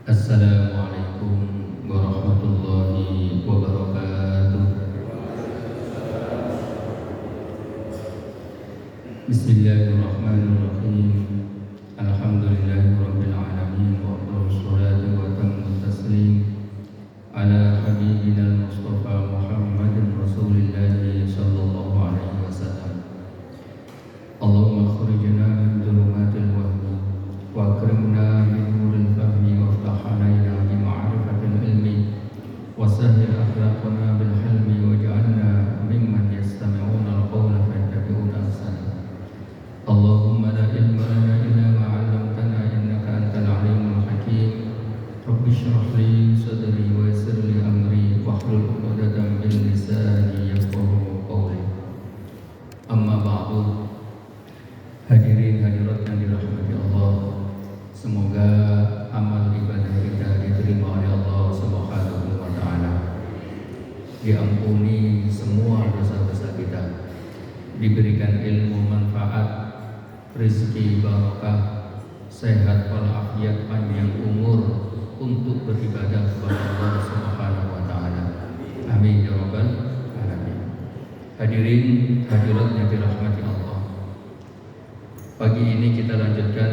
Assalamualaikum warahmatullahi wabarakatuh. Bismillahirrahmanirrahim. Alhamdulillahirabbil alamin wa afdhalus salati wa tammut taslim ala habibina al-mustafa Muhammadin Rasulillahi sallallahu alaihi wasallam. Allahumma akhrijna min dhulumatil wahmi wa akrimna min nuril fahmi waftah alaina bi ma'rifatil ilmi wa sahhil akhlaqana bil hilmi waj'alna mimman yastami'una al-qawla fayattabi'una ahsana. Allahumma la ilma lana illa ma 'allamtana innaka antal alimul hakim. Rabbi shrah li sadri wa yassir li amri wahlul 'uqdatam min lisani yafqahu qawli. Amma ba'du. Hadirin hadirat yang dirahmati Allah, semoga amal ibadah kita diterima oleh Allah Subhanahu wa taala. Diampuni semua dosa-dosa kita, diberikan ilmu manfaat, rezeki barakah, sehat walafiat, panjang umur untuk beribadah kepada Allah Subhanahu wa taala. Amin ya rabbal alamin. Hadirin hadirat yang dirahmati Allah, pagi ini kita lanjutkan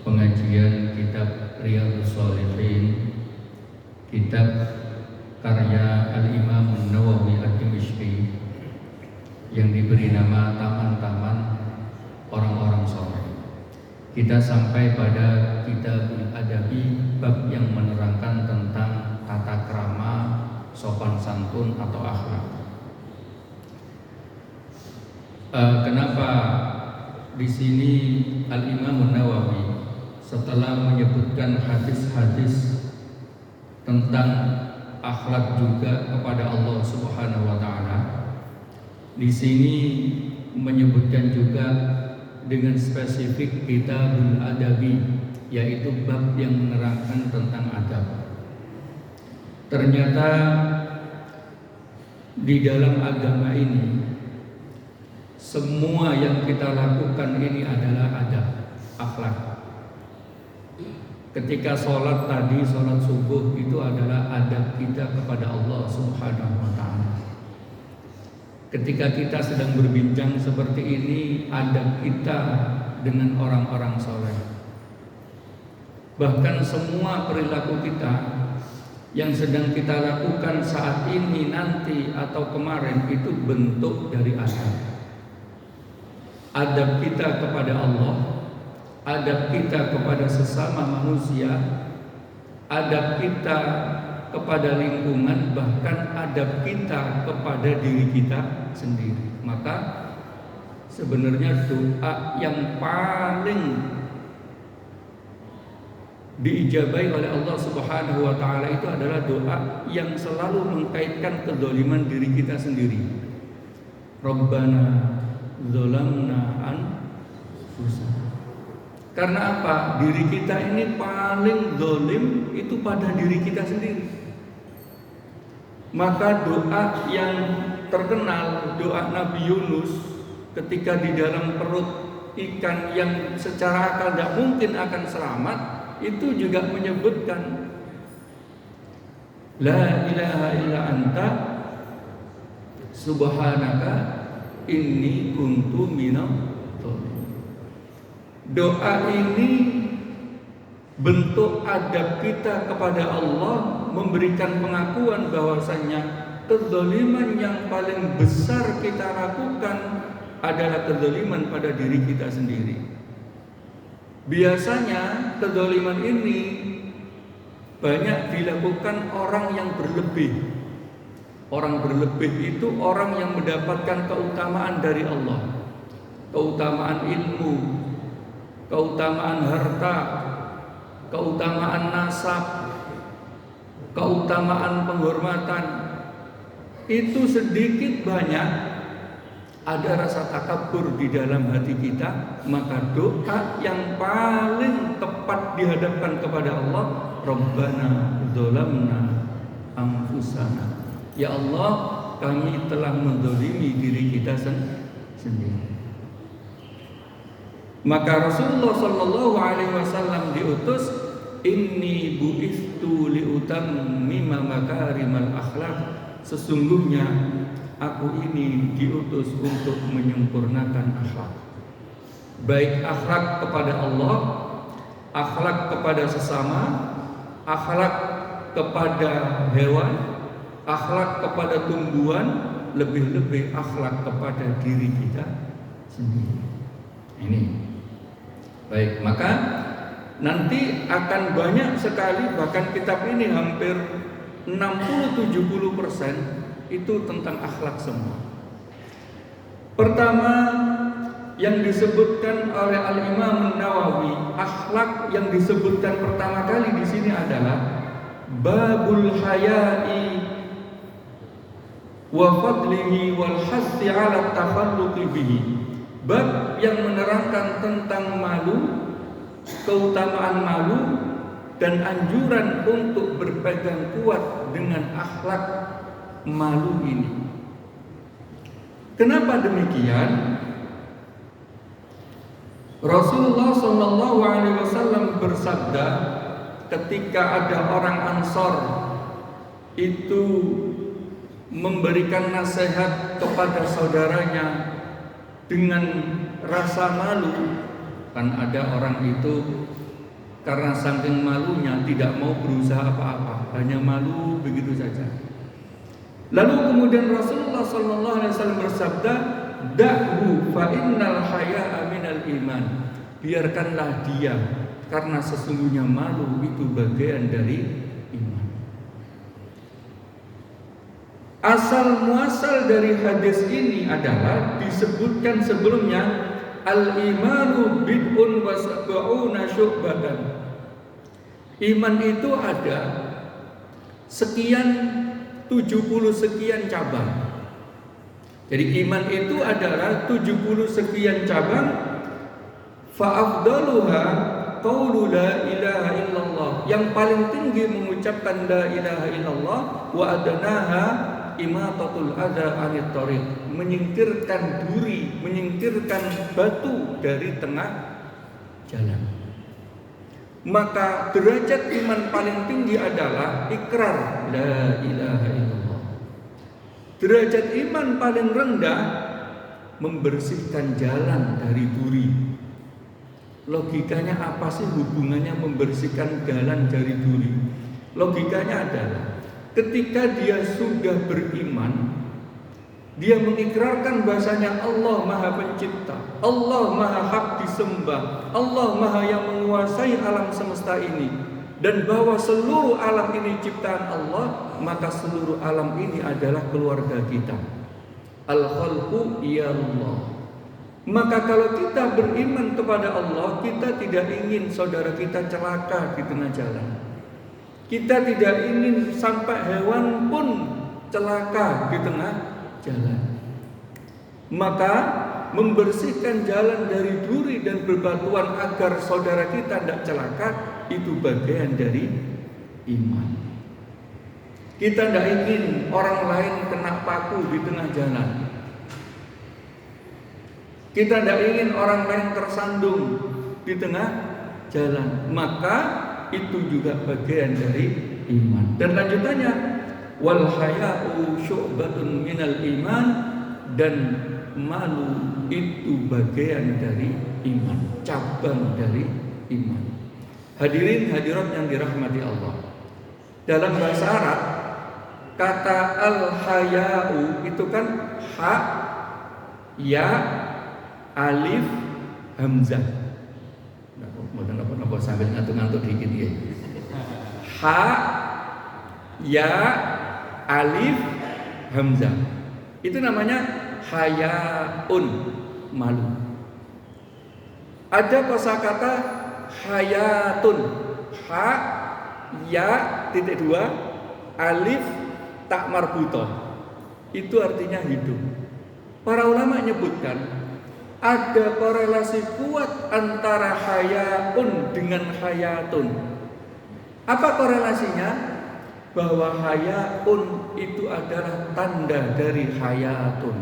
pengajian kitab Riyadhus Shalihin, kitab karya Al-Imam An-Nawawi Ad-Dimashqi yang diberi nama Taman-Taman Orang-orang Saleh. Kita sampai pada Kitabul Adabi, bab yang menerangkan tentang tata krama, sopan santun atau akhlak. Kenapa di sini Al-Imam An-Nawawi setelah menyebutkan hadis-hadis tentang akhlak juga kepada Allah Subhanahu wa taala, di sini menyebutkan juga dengan spesifik Kitabul Adabi, yaitu bab yang menerangkan tentang adab. Ternyata di dalam agama ini semua yang kita lakukan ini adalah adab, akhlak. Ketika sholat tadi, sholat subuh itu adalah adab kita kepada Allah Subhanahu wa ta'ala. Ketika kita sedang berbincang seperti ini, adab kita dengan orang-orang soleh. Bahkan semua perilaku kita yang sedang kita lakukan saat ini, nanti, atau kemarin, itu bentuk dari adab. Adab kita kepada Allah, adab kita kepada sesama manusia, adab kita kepada lingkungan, bahkan adab kita kepada diri kita sendiri. Maka sebenarnya doa yang paling diijabahi oleh Allah Subhanahu wa taala itu adalah doa yang selalu mengkaitkan kedzaliman diri kita sendiri. Rabbana dzalamna anfusana. Karena apa? Diri kita ini paling zalim itu pada diri kita sendiri. Maka doa yang terkenal, doa Nabi Yunus ketika di dalam perut ikan yang secara akal tidak mungkin akan selamat, itu juga menyebutkan La ilaha illa anta subhanaka inni kuntu minadh dhalimin. Doa ini bentuk adab kita kepada Allah, memberikan pengakuan bahwasanya kezaliman yang paling besar kita lakukan adalah kezaliman pada diri kita sendiri. Biasanya kezaliman ini banyak dilakukan orang yang berlebih. Orang berlebih itu orang yang mendapatkan keutamaan dari Allah, keutamaan ilmu, keutamaan harta, keutamaan nasab, keutamaan penghormatan. Itu sedikit banyak ada rasa takabur di dalam hati kita, maka doa yang paling tepat dihadapkan kepada Allah, Rabbana dzalamna anfusana. Ya Allah, kami telah menzalimi diri kita sendiri. Maka Rasulullah Shallallahu Alaihi Wasallam diutus inni bu'istu liutammima makarimal akhlak, sesungguhnya aku ini diutus untuk menyempurnakan akhlak, baik akhlak kepada Allah, akhlak kepada sesama, akhlak kepada hewan, akhlak kepada tumbuhan, lebih-lebih akhlak kepada diri kita sendiri. Ini baik, maka nanti akan banyak sekali, bahkan kitab ini hampir 60-70% itu tentang akhlak semua. Pertama yang disebutkan oleh Al-Imam Nawawi, akhlak yang disebutkan pertama kali di sini adalah babul haya'i wa fadlihi wal hassi 'ala takhalluqi bihi. Bab yang menerangkan tentang malu, keutamaan malu, dan anjuran untuk berpegang kuat dengan akhlak malu ini. Kenapa demikian? Rasulullah SAW bersabda ketika ada orang Ansor itu memberikan nasihat kepada saudaranya dengan rasa malu, kan ada orang itu karena saking malunya tidak mau berusaha apa-apa, hanya malu begitu saja. Lalu kemudian Rasulullah SAW bersabda, da'hu fa innal haya'a minal iman, biarkanlah dia karena sesungguhnya malu itu bagian dari iman. Asal muasal dari hadis ini adalah disebutkan sebelumnya, al-imanu bid'un wa sab'una syu'batan. Iman itu ada sekian 70 sekian cabang. Jadi iman itu adalah 70 sekian cabang. Fa'afdaluha qaulu la ilaha illallah, yang paling tinggi mengucapkan la ilaha illallah, wa adnaha imatatul adza anit thariq, menyingkirkan duri, menyingkirkan batu dari tengah jalan. Maka derajat iman paling tinggi adalah ikrar la ilaha illallah. Derajat iman paling rendah membersihkan jalan dari duri. Logikanya apa sih hubungannya membersihkan jalan dari duri? Logikanya adalah ketika dia sudah beriman, dia mengikrarkan bahasanya Allah Maha Pencipta, Allah Maha Hak disembah, Allah Maha yang menguasai alam semesta ini, dan bahwa seluruh alam ini ciptaan Allah, maka seluruh alam ini adalah keluarga kita. Al-khalqu ya Allah. Maka kalau kita beriman kepada Allah, kita tidak ingin saudara kita celaka di tengah jalan. Kita tidak ingin sampai hewan pun celaka di tengah jalan. Maka membersihkan jalan dari duri dan berbatuan agar saudara kita tidak celaka, itu bagian dari iman. Kita tidak ingin orang lain kena paku di tengah jalan. Kita tidak ingin orang lain tersandung di tengah jalan. Maka itu juga bagian dari iman. Dan lanjutannya, wal haya'u syu'batun minal iman, dan malu itu bagian dari iman, cabang dari iman. Hadirin hadirat yang dirahmati Allah, dalam bahasa Arab kata al-haya'u itu kan ha, ya, alif, hamzah. Napa sambil ngantuk-ngantuk dikit ya. Ha, ya, alif, hamzah. Itu namanya hayaun, malu. Ada kosakata hayatun, ha, ya, titik dua, alif, tak marbutoh. Itu artinya hidup. Para ulama menyebutkan ada korelasi kuat antara hayaun dengan hayatun. Apa korelasinya? Bahwa hayaun itu adalah tanda dari hayatun.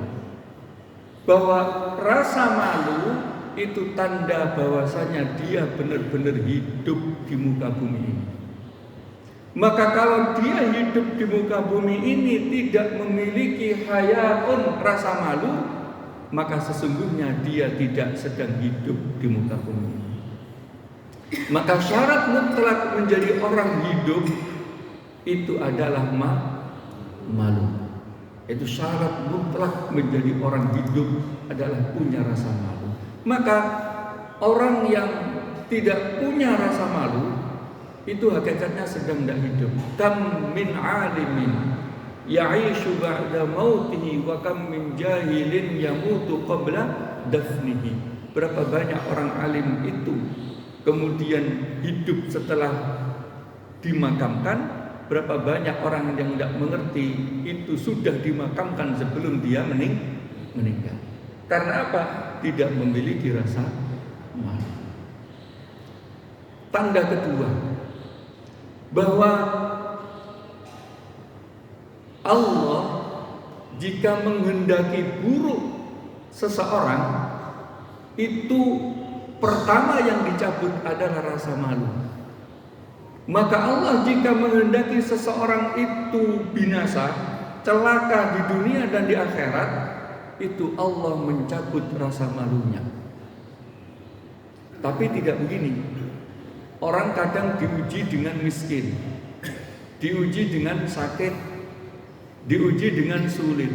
Bahwa rasa malu itu tanda bahwasanya dia benar-benar hidup di muka bumi ini. Maka kalau dia hidup di muka bumi ini tidak memiliki hayaun, rasa malu, maka sesungguhnya dia tidak sedang hidup di muka bumi ini. Maka syarat mutlak menjadi orang hidup itu adalah malu. Itu syarat mutlak menjadi orang hidup adalah punya rasa malu. Maka orang yang tidak punya rasa malu itu hakikatnya sedang tidak hidup. Kam min alimin ya'ishu ba'da mautihi wa kam min jahilin yamutu qabla dafnihi. Berapa banyak orang alim itu kemudian hidup setelah dimakamkan, berapa banyak orang yang tidak mengerti itu sudah dimakamkan sebelum dia meninggal. Karena apa? Tidak memiliki rasa malu. Tanda kedua, bahwa Allah jika menghendaki buruk seseorang, itu pertama yang dicabut adalah rasa malu. Maka Allah jika menghendaki seseorang itu binasa, celaka di dunia dan di akhirat, itu Allah mencabut rasa malunya. Tapi tidak begini. Orang kadang diuji dengan miskin, diuji dengan sakit, diuji dengan sulit.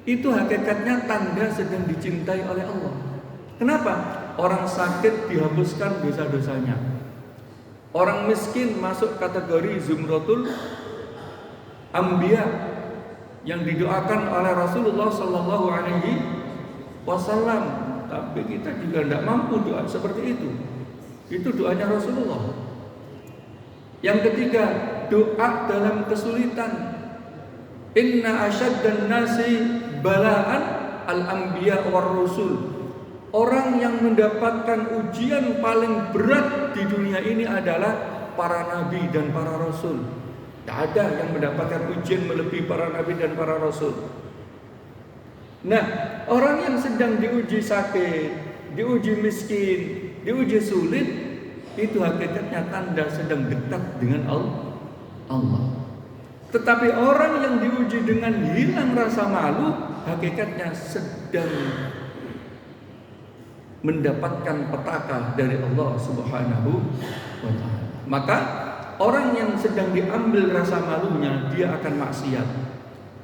Itu hakikatnya tanda sedang dicintai oleh Allah. Kenapa? Orang sakit dihapuskan dosa-dosanya. Orang miskin masuk kategori zumratul anbiya yang didoakan oleh Rasulullah Sallallahu Alaihi Wasallam. Tapi kita juga tidak mampu doa seperti itu. Itu doanya Rasulullah. Yang ketiga, doa dalam kesulitan. Inna asyaddan nasi bala'an al-anbiya war rusul. Orang yang mendapatkan ujian paling berat di dunia ini adalah para nabi dan para rasul. Tidak ada yang mendapatkan ujian melebihi para nabi dan para rasul. Nah, orang yang sedang diuji sakit, diuji miskin, diuji sulit, itu hakikatnya tanda sedang dekat dengan Allah. Tetapi orang yang diuji dengan hilang rasa malu, hakikatnya sedang mendapatkan petaka dari Allah Subhanahu wa ta'ala. Maka orang yang sedang diambil rasa malunya, dia akan maksiat.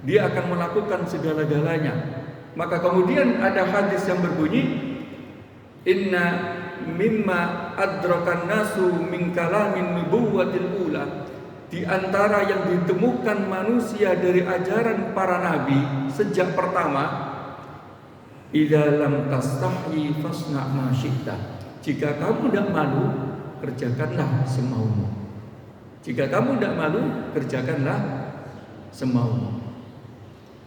Dia akan melakukan segala-galanya. Maka kemudian ada hadis yang berbunyi, inna mimma adrakan nasu min kalamin nubuwatil ula. Di antara yang ditemukan manusia dari ajaran para nabi sejak pertama, idza lam tastahyi fasna ma syi'ta. Jika kamu tidak malu, kerjakanlah semaumu. Jika kamu tidak malu, kerjakanlah semaumu.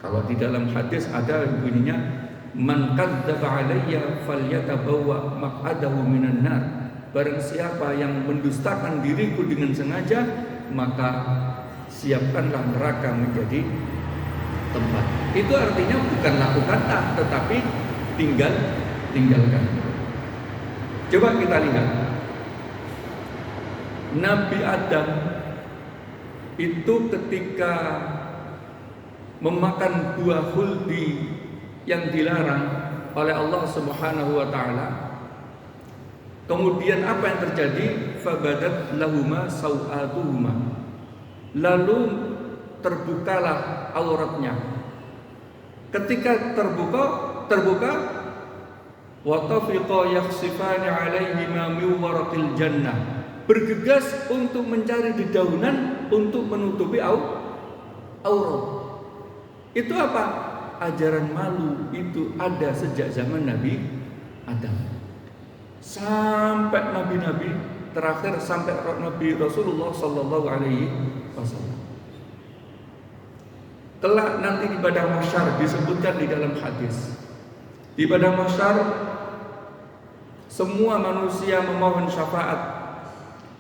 Kalau di dalam hadis ada bunyinya, man kadzdzaba alayya falyatabawwa maq'adahu minan nar. Barang siapa yang mendustakan diriku dengan sengaja, maka siapkanlah neraka menjadi tempat. Itu artinya bukan lakukanlah, tetapi tinggalkan. Coba kita lihat. Nabi Adam itu ketika memakan buah khuldi yang dilarang oleh Allah Subhanahu wa taala, kemudian apa yang terjadi? Fabadat lahuma sau'atuhuma. Lalu terbukalah auratnya. Ketika terbuka wa tafiqa yakhsifani 'alaihima min waraqil jannah. Bergegas untuk mencari dedaunan untuk menutupi aurat. Itu apa? Ajaran malu itu ada sejak zaman Nabi Adam sampai nabi-nabi terakhir, sampai Nabi Rasulullah Sallallahu Alaihi Wasallam. Kelak nanti di padang mahsyar disebutkan di dalam hadis. Di padang mahsyar semua manusia memohon syafaat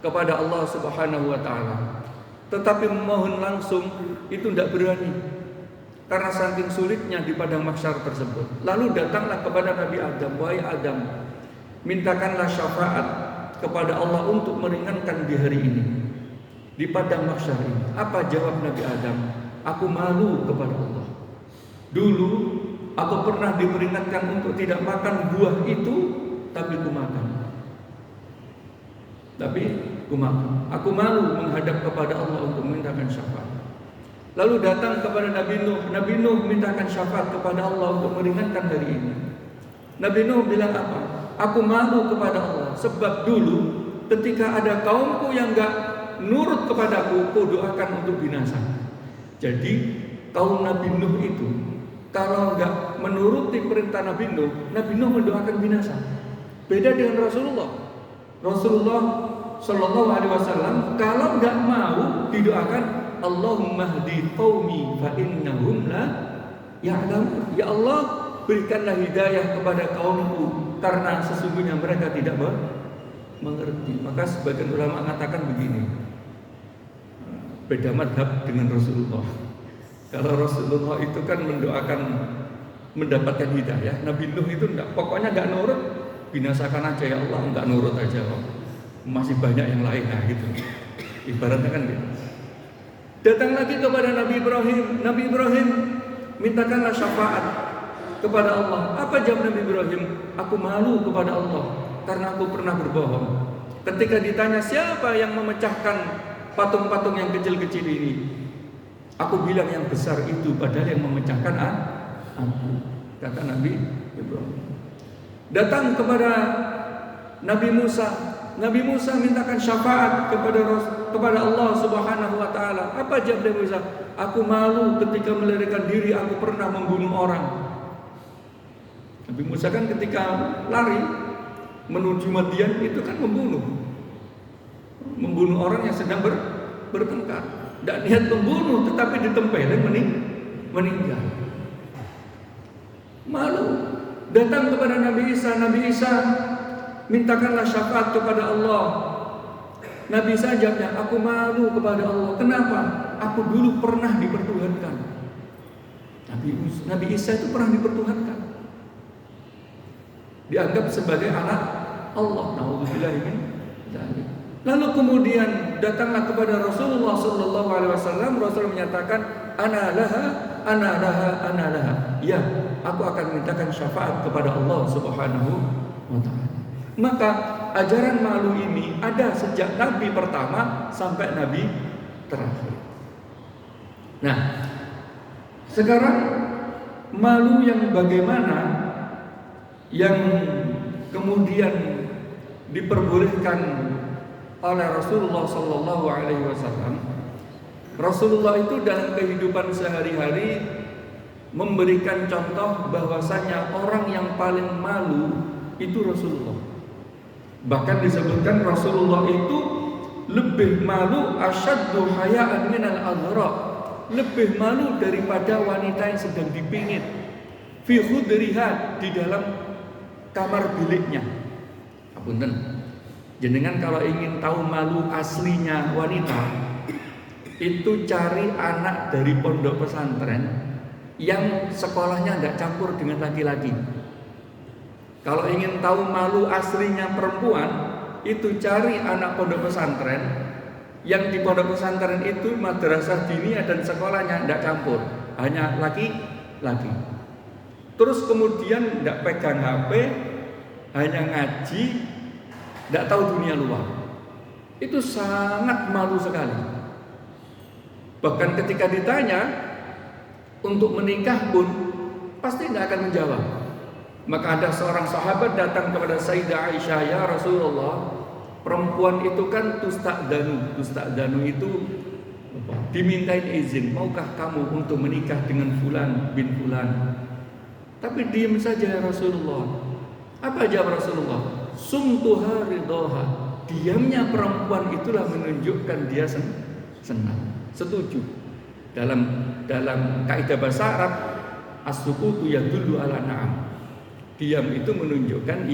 kepada Allah Subhanahu wa taala. Tetapi memohon langsung itu tidak berani. Karena saking sulitnya di padang mahsyar tersebut. Lalu datanglah kepada Nabi Adam, wahai Adam, mintakanlah syafaat kepada Allah untuk meringankan di hari ini, di padang mahsyar ini. Apa jawab Nabi Adam? Aku malu kepada Allah. Dulu aku pernah diperingatkan untuk tidak makan buah itu, tapi ku makan. Aku malu menghadap kepada Allah untuk memintakan syafaat. Lalu datang kepada Nabi Nuh. Nabi Nuh mintakan syafaat kepada Allah untuk meringankan hari ini. Nabi Nuh bilang apa? Aku malu kepada Allah sebab dulu ketika ada kaumku yang enggak nurut kepadaku, ku doakan untuk binasa. Jadi kaum Nabi Nuh itu kalau enggak menuruti perintah Nabi Nuh mendoakan binasa. Beda dengan Rasulullah. Rasulullah Shallallahu Alaihi Wasallam kalau nggak mau didoakan Allahumma hdi qaumi fa innahum la ya'lamun. Ya Allah, berikanlah hidayah kepada kaumku karena sesungguhnya mereka tidak mengerti. Maka sebagian ulama mengatakan begini, beda madhab dengan Rasulullah. Kalau Rasulullah itu kan mendoakan mendapatkan hidayah, Nabi Nuh itu enggak, pokoknya nggak nurut, binasakan aja ya Allah, nggak nurut aja kok. Masih banyak yang lain, nah gitu. Ibaratnya kan gitu. Datang lagi kepada Nabi Ibrahim. Nabi Ibrahim mintakanlah syafaat kepada Allah. Apa jawab Nabi Ibrahim? Aku malu kepada Allah karena aku pernah berbohong. Ketika ditanya siapa yang memecahkan patung-patung yang kecil-kecil ini, aku bilang yang besar itu, padahal yang memecahkan aku, kata Nabi Ibrahim. Datang kepada Nabi Musa. Nabi Musa mintakan syafaat kepada Allah Subhanahu wa taala. Apa jawab Nabi Musa? Aku malu ketika melarikan diri, aku pernah membunuh orang. Nabi Musa kan ketika lari menuju Madian itu kan membunuh orang yang sedang bertengkar. Tidak niat membunuh, tetapi ditempelin meninggal. Malu. Datang kepada Nabi Isa. Nabi Isa mintakanlah syafaat kepada Allah. Nabi Isa jawabnya, aku malu kepada Allah. Kenapa? Aku dulu pernah dipertuhankan. Nabi Isa itu pernah dipertuhankan, dianggap sebagai anak Allah. Nauzubillah min dzalik. Lalu kemudian datanglah kepada Rasulullah Sallallahu Alaihi Wasallam. Rasul menyatakan, ana laha. Ya, aku akan mintakan syafaat kepada Allah Subhanahu wa Ta'ala. Maka ajaran malu ini ada sejak Nabi pertama sampai Nabi terakhir. Nah, sekarang malu yang bagaimana yang kemudian diperbolehkan oleh Rasulullah Sallallahu Alaihi Wasallam. Rasulullah itu dalam kehidupan sehari-hari memberikan contoh bahwasanya orang yang paling malu itu Rasulullah. Bahkan disebutkan Rasulullah itu lebih malu asyaddu haya'an minal adhra, lebih malu daripada wanita yang sedang dipingit fi khudriha, di dalam kamar biliknya. Apunten, jenengan kalau ingin tahu malu aslinya wanita, itu cari anak dari pondok pesantren yang sekolahnya tidak campur dengan laki-laki. Kalau ingin tahu malu aslinya perempuan, itu cari anak pondok pesantren yang di pondok pesantren itu madrasah diniyah dan sekolahnya tidak campur, hanya laki-laki. Terus kemudian tidak pegang HP, hanya ngaji, tidak tahu dunia luar. Itu sangat malu sekali. Bahkan ketika ditanya untuk menikah pun pasti tidak akan menjawab. Maka ada seorang sahabat datang kepada Sayyidah Aisyah, ya Rasulullah, perempuan itu kan tusta'danu itu dimintain izin, maukah kamu untuk menikah dengan fulan bin fulan? Tapi diam saja ya Rasulullah. Apa jawab Rasulullah? Sumtuha ridhoha. Diamnya perempuan itulah menunjukkan dia senang, setuju. Dalam kaidah bahasa Arab, as-sukutu yadullu ala na'am. Diam itu menunjukkan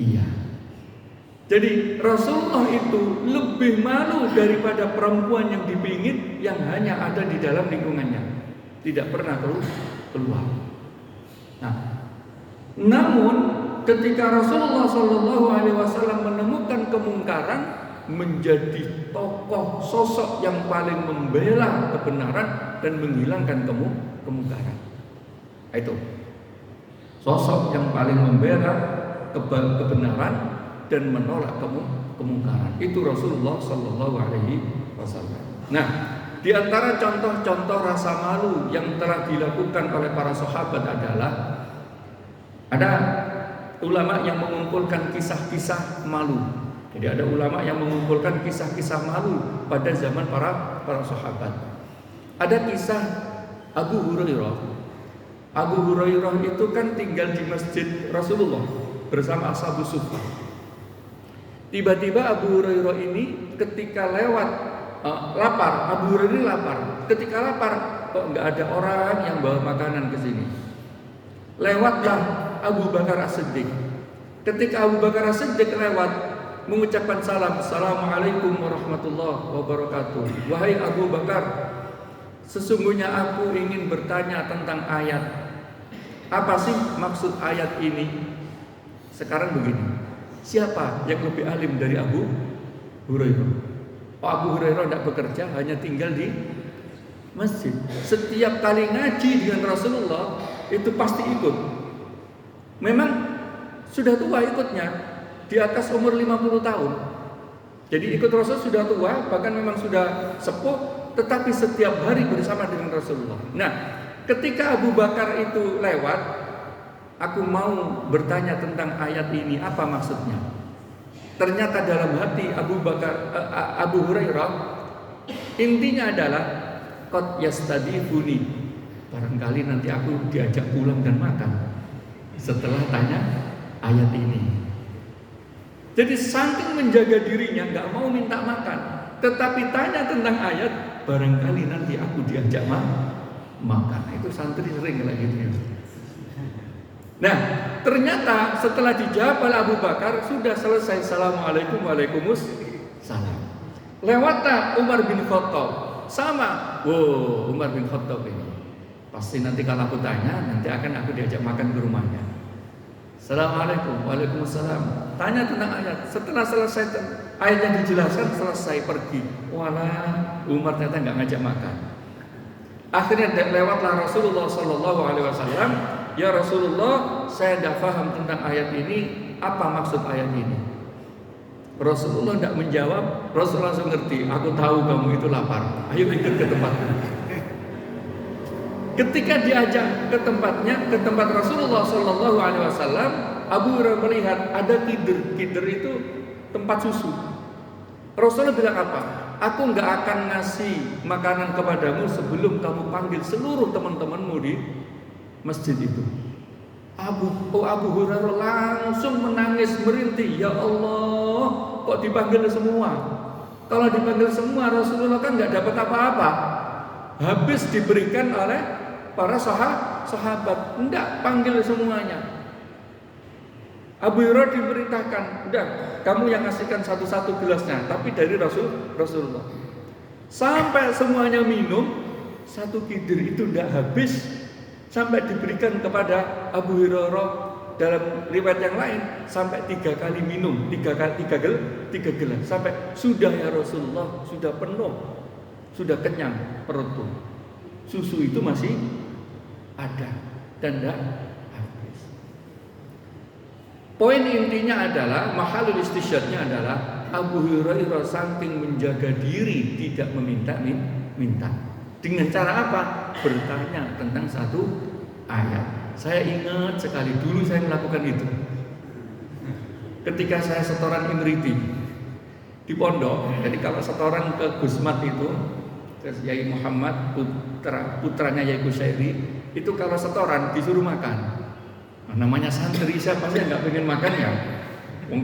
iya. Jadi Rasulullah itu lebih malu daripada perempuan yang dipingit yang hanya ada di dalam lingkungannya, tidak pernah keluar. Nah, namun ketika Rasulullah Shallallahu Alaihi Wasallam menemukan kemungkaran, menjadi tokoh sosok yang paling membela kebenaran dan menghilangkan kemungkaran. Itu sosok yang paling membela kebenaran dan menolak kemungkaran. Itu Rasulullah Shallallahu Alaihi Wasallam. Nah, di antara contoh-contoh rasa malu yang telah dilakukan oleh para sahabat adalah ada ulama yang mengumpulkan kisah-kisah malu. Jadi ada ulama yang mengumpulkan kisah-kisah malu pada zaman para sahabat. Ada kisah Abu Hurairah. Abu Hurairah itu kan tinggal di masjid Rasulullah bersama Ashabus Suffah. Tiba-tiba Abu Hurairah ini ketika lewat lapar, Abu Hurairah ini lapar. Ketika lapar, kok nggak ada orang yang bawa makanan ke sini. Lewatlah Abu Bakar As-Siddiq. Ketika Abu Bakar As-Siddiq lewat, mengucapkan salam, Assalamualaikum warahmatullahi wabarakatuh. Wahai Abu Bakar, sesungguhnya aku ingin bertanya tentang ayat. Apa sih maksud ayat ini? Sekarang begini, siapa yang lebih alim dari Abu Hurairah? Abu Hurairah tidak bekerja, hanya tinggal di masjid. Setiap kali ngaji dengan Rasulullah itu pasti ikut. Memang sudah tua ikutnya, di atas umur 50 tahun. Jadi ikut Rasul sudah tua, bahkan memang sudah sepuh, tetapi setiap hari bersama dengan Rasulullah. Nah, ketika Abu Bakar itu lewat, aku mau bertanya tentang ayat ini, apa maksudnya? Ternyata dalam hati Abu Hurairah, intinya adalah qad yastadifuni, barangkali nanti aku diajak pulang dan makan setelah tanya ayat ini. Jadi saking menjaga dirinya, nggak mau minta makan, tetapi tanya tentang ayat, barangkali nanti aku diajak makan. Itu santri sering kayak gitu. Nah, ternyata setelah dijawab oleh Abu Bakar, sudah selesai. Assalamualaikum waalaikumsalam. Lewatlah Umar bin Khattab, sama. Wow, Umar bin Khattab ini pasti nanti kalau aku tanya, nanti akan aku diajak makan ke rumahnya. Assalamualaikum, waalaikumsalam. Tanya tentang ayat. Setelah selesai ayat yang dijelaskan, selesai pergi. Walah, Umar ternyata nggak ngajak makan. Akhirnya lewatlah Rasulullah Shallallahu Alaihi Wasallam. Ya Rasulullah, saya tidak paham tentang ayat ini. Apa maksud ayat ini? Rasulullah tidak menjawab. Rasulullah langsung ngerti. Aku tahu kamu itu lapar. Ayo ikut ke tempatnya. Ketika diajak ke tempatnya, ke tempat Rasulullah Shallallahu Alaihi Wasallam, Abu Hurairah melihat ada kider. Kider itu tempat susu. Rasulullah bilang apa? Aku nggak akan ngasih makanan kepadamu sebelum kamu panggil seluruh teman-temanmu di masjid itu. Abu Hurairah langsung menangis merintih. Ya Allah, kok dipanggil semua? Kalau dipanggil semua, Rasulullah kan nggak dapat apa-apa. Habis diberikan oleh para sahabat, enggak, panggil semuanya. Abu Hurairah diberitakan, udah, kamu yang ngasihkan satu-satu gelasnya, tapi dari Rasulullah. Sampai semuanya minum, satu kidir itu enggak habis, sampai diberikan kepada Abu Hurairah. Dalam riwayat yang lain, sampai 3 kali minum, 3 gelas, sampai sudah ya Rasulullah, sudah penuh, sudah kenyang perutku. Susu itu masih ada dan tidak habis. Poin intinya adalah, mahalul istisyadnya adalah Abu Hurairah saking menjaga diri tidak meminta. Dengan cara apa? Bertanya tentang satu ayat. Saya ingat sekali dulu saya melakukan itu. Ketika saya setoran Imriti di pondok, jadi kalau setoran ke Gusmat itu, Yai Muhammad putranya Yai Kusyairi, itu kalau setoran disuruh makan. Nah, namanya santri, siapa sih yang nggak pengen makan ya?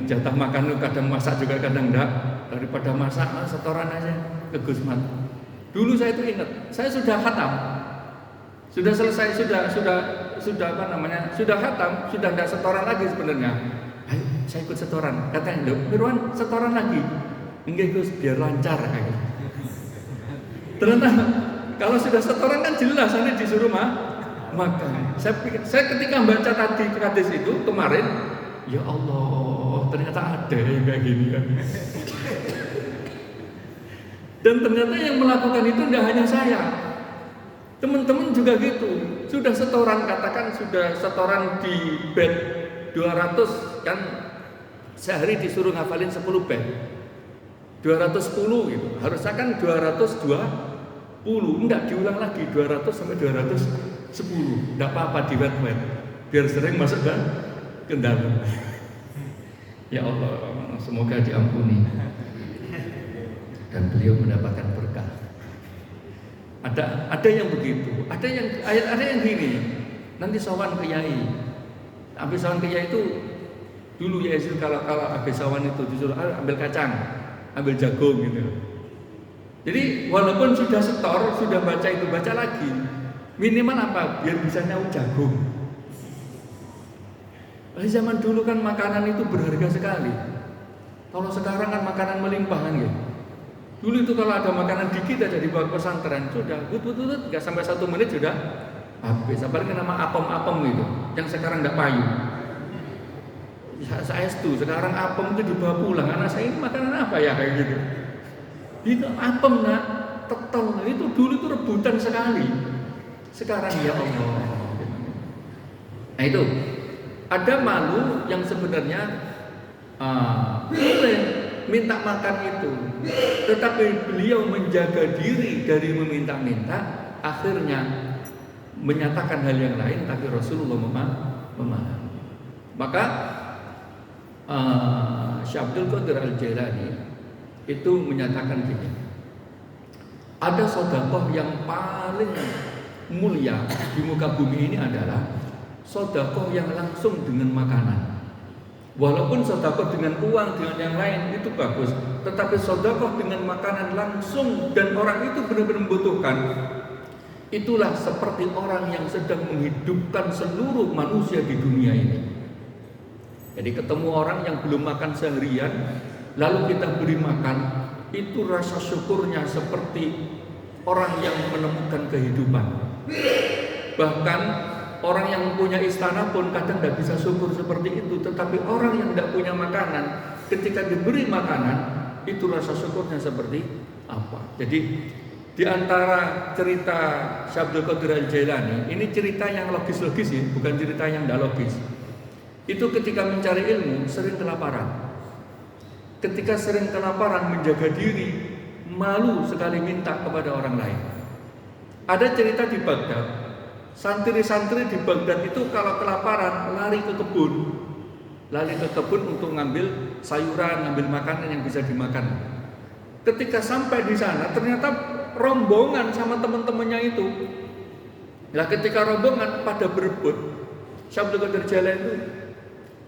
Jatah makan itu kadang masak juga kadang enggak. Daripada masak, setoran aja ke Gusmat. Dulu saya itu ingat, saya sudah khatam, sudah selesai, sudah apa namanya, sudah khatam, sudah enggak setoran lagi sebenarnya. Ayo, saya ikut setoran. Katanya, Mirwan setoran lagi. Enggak, Gus, biar lancar kayak. Ternyata kalau sudah setoran kan jelas nanti disuruh makan. Saya ketika membaca tadi hadis itu kemarin, Ya Allah, ternyata ada yang kayak gini kan. Dan ternyata yang melakukan itu tidak hanya saya, teman-teman juga gitu. Sudah setoran, katakan sudah setoran di bed 200 kan, sehari disuruh ngafalin 10 bed 210 gitu. Harusnya kan 220, enggak diulang lagi 200 sampai 210. Enggak apa-apa di wet-wet biar sering masuk ke dalam. Ya Allah, semoga diampuni dan beliau mendapatkan berkah. Ada yang begitu, ada yang gini. Nanti sawan ke yai. Habis sawan ke yai itu dulu ya kalau habis sawan itu disuruh ambil kacang, ambil jagung gitu. Jadi walaupun sudah setor, sudah baca itu baca lagi, minimal apa? Biar bisa nyaut jagung. Zaman dulu kan makanan itu berharga sekali. Kalau sekarang kan makanan melimpahan ya. Dulu itu kalau ada makanan dikit aja di bawah pesantren sudah nggak sampai 1 menit sudah habis. Apalagi nama apem-apem itu, yang sekarang nggak payu. Saya itu sekarang apem itu dibawa pulang. Anak saya ini makanan apa ya kayak gitu? Itu apem nak, tetel itu dulu itu rebutan sekali. Sekarang ya Allah. Nah itu ada malu yang sebenarnya boleh minta makan itu, tetapi beliau menjaga diri dari meminta-minta, akhirnya menyatakan hal yang lain, tapi Rasulullah memahami. Maka Syekh Abdul Qadir Al-Jailani itu menyatakan gini, ada sedekah yang paling mulia di muka bumi ini adalah sedekah yang langsung dengan makanan. Walaupun sedekah dengan uang, dengan yang lain itu bagus, tetapi sedekah dengan makanan langsung dan orang itu benar-benar membutuhkan, itulah seperti orang yang sedang menghidupkan seluruh manusia di dunia ini. Jadi ketemu orang yang belum makan seharian, lalu kita beri makan, itu rasa syukurnya seperti orang yang menemukan kehidupan. Bahkan orang yang punya istana pun kadang tidak bisa syukur seperti itu. Tetapi orang yang tidak punya makanan, ketika diberi makanan, itu rasa syukurnya seperti apa. Jadi di antara cerita Syekh Abdul Qadir Al-Jailani, ini cerita yang logis-logis ya, bukan cerita yang tidak logis. Itu ketika mencari ilmu sering kelaparan. Ketika sering kelaparan, menjaga diri, malu sekali minta kepada orang lain. Ada cerita di Baghdad, santri-santri di Baghdad itu kalau kelaparan lari ke kebun untuk ngambil sayuran, ngambil makanan yang bisa dimakan. Ketika sampai di sana ternyata rombongan sama teman-temannya itu. Nah ketika rombongan pada berebut, Syekh Abdul Qadir Jailani itu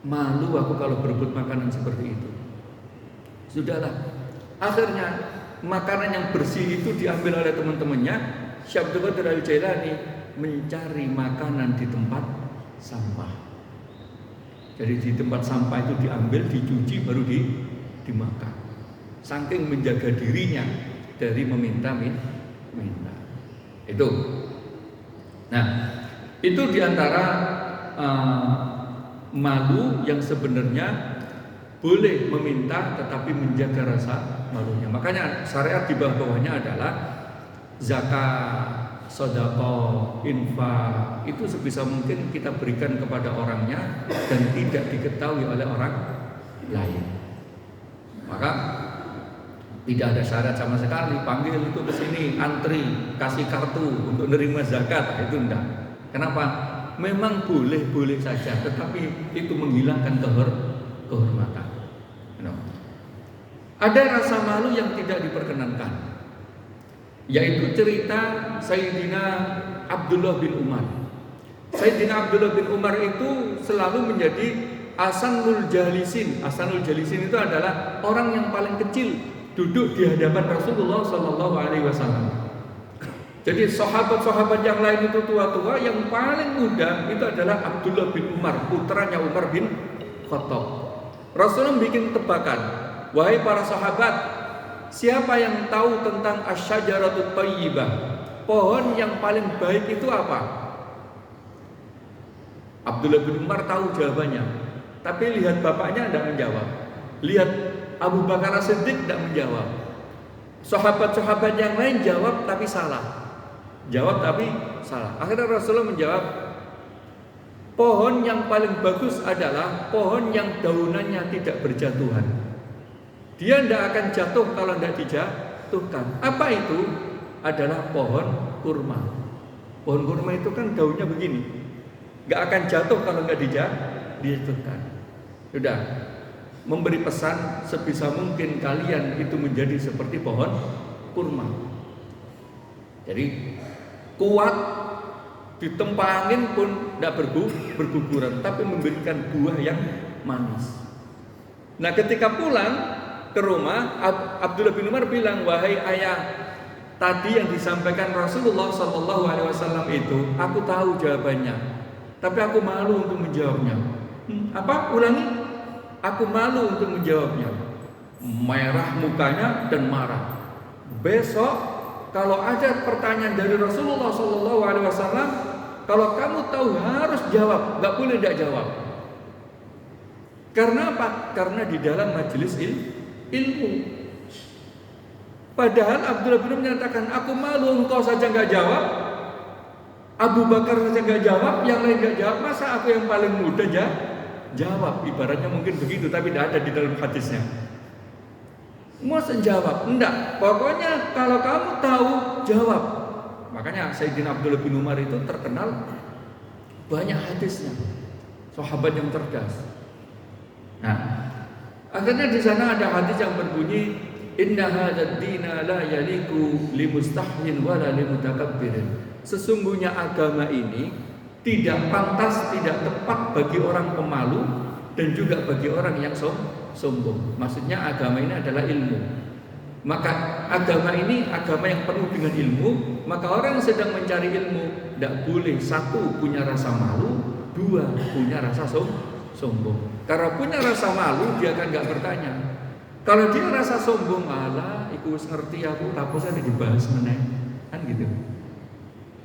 malu aku kalau berebut makanan seperti itu. Sudahlah, akhirnya makanan yang bersih itu diambil oleh teman-temannya. Syekh Abdul Qadir Al-Jailani mencari makanan di tempat sampah. Jadi di tempat sampah itu diambil, dicuci, baru dimakan. Saking menjaga dirinya dari meminta. Itu. Nah, itu diantara malu yang sebenarnya boleh meminta tetapi menjaga rasa malunya. Makanya syariat di bawahnya adalah zakat, sedekah, infak itu sebisa mungkin kita berikan kepada orangnya dan tidak diketahui oleh orang lain. Maka tidak ada syarat sama sekali, panggil itu ke sini, antri, kasih kartu untuk menerima zakat, itu enggak. Kenapa? Memang boleh saja, tetapi itu menghilangkan kehormatan. Ada rasa malu yang tidak diperkenankan, yaitu cerita Sayyidina Abdullah bin Umar. Sayyidina Abdullah bin Umar itu selalu menjadi Ahsanul Jalisin. Ahsanul Jalisin itu adalah orang yang paling kecil duduk di hadapan Rasulullah SAW. Jadi sahabat-sahabat yang lain itu tua-tua, yang paling muda itu adalah Abdullah bin Umar, putranya Umar bin Khattab. Rasulullah bikin tebakan, wahai para sahabat, siapa yang tahu tentang asy-syajaratut thayyibah? Pohon yang paling baik itu apa? Abdullah bin Umar tahu jawabannya. Tapi lihat bapaknya tidak menjawab. Lihat Abu Bakar As-Siddiq tidak menjawab. Sahabat-sahabat yang lain jawab tapi salah. Jawab tapi salah. Akhirnya Rasulullah menjawab, pohon yang paling bagus adalah pohon yang daunannya tidak berjatuhan. Dia tidak akan jatuh kalau tidak dijatuhkan. Apa itu? Adalah pohon kurma. Pohon kurma itu kan daunnya begini, nggak akan jatuh kalau nggak dijatuhkan. Sudah memberi pesan sebisa mungkin kalian itu menjadi seperti pohon kurma. Jadi kuat ditempa angin pun tidak berguguran, tapi memberikan buah yang manis. Nah, ketika pulang ke rumah, Abdullah bin Umar bilang, wahai ayah, tadi yang disampaikan Rasulullah SAW itu, aku tahu jawabannya, tapi aku malu untuk menjawabnya. Apa? Ulangi. Aku malu untuk menjawabnya. Merah mukanya dan marah. Besok kalau ada pertanyaan dari Rasulullah SAW, kalau kamu tahu harus jawab, nggak boleh tidak jawab. Karena apa? Karena di dalam majelis ilmu. Padahal Abdullah bin Umar menyatakan, aku malu engkau saja nggak jawab, Abu Bakar saja nggak jawab, yang lain nggak jawab, masa aku yang paling muda jawab? Ibaratnya mungkin begitu, tapi tidak ada di dalam hadisnya. Masa jawab? Enggak. Pokoknya kalau kamu tahu jawab. Makanya Sayyidina Abdullah bin Umar itu terkenal banyak hadisnya. Sahabat yang cerdas. Nah, akhirnya di sana ada hadis yang berbunyi, inna hadzal dina la yaliku limustahyin wala limutakabbirin. Sesungguhnya agama ini tidak pantas, tidak tepat bagi orang pemalu dan juga bagi orang yang sombong. Maksudnya agama ini adalah ilmu. Maka agama ini agama yang penuh dengan ilmu. Maka orang yang sedang mencari ilmu tidak boleh, satu, punya rasa malu, dua, punya rasa sombong. Karena punya rasa malu, dia akan nggak bertanya. Kalau dia rasa sombong, alah, iku wis ngerti aku, tapi saya dibahas meneh, kan gitu.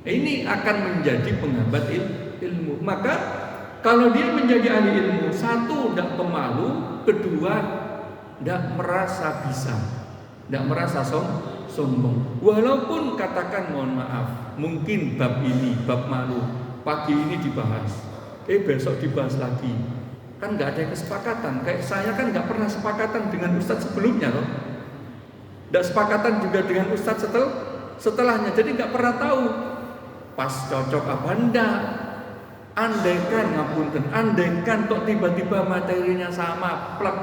Ini akan menjadi penghambat ilmu. Maka kalau dia menjadi ahli ilmu, satu, tidak pemalu, kedua, tidak merasa bisa, tidak merasa sombong. Walaupun katakan mohon maaf, mungkin bab ini, bab malu, pagi ini dibahas, besok dibahas lagi, kan nggak ada kesepakatan. Kayak saya kan nggak pernah sepakatan dengan ustadz sebelumnya loh, tidak sepakatan juga dengan ustadz setelahnya, jadi nggak pernah tahu pas cocok apa enggak. Andaikan ngapunten, andaikan kok tiba-tiba materinya sama, plek,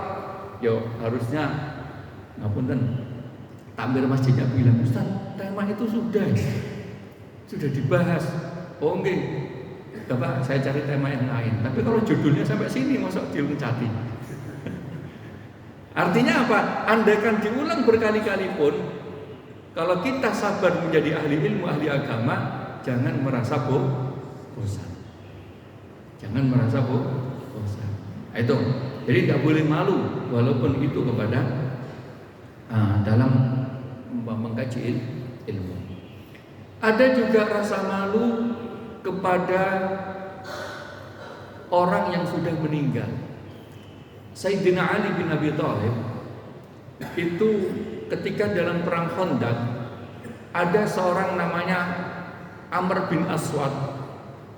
yo harusnya ngapunten. Takmir masjidnya bilang, Ustaz, tema itu sudah dibahas. Oh enggak, Bapak, saya cari tema yang lain. Tapi kalau judulnya sampai sini, masuk diloncati. Artinya apa? Andaikan diulang berkali-kali pun, kalau kita sabar menjadi ahli ilmu, ahli agama, jangan merasa bosan. Jangan merasa bosan. Itu. Jadi tidak boleh malu, walaupun itu kepada dalam mengkaji ilmu. Ada juga rasa malu kepada orang yang sudah meninggal. Sayyidina Ali bin Abi Thalib itu ketika dalam perang Khandaq, ada seorang namanya Amr bin Aswad,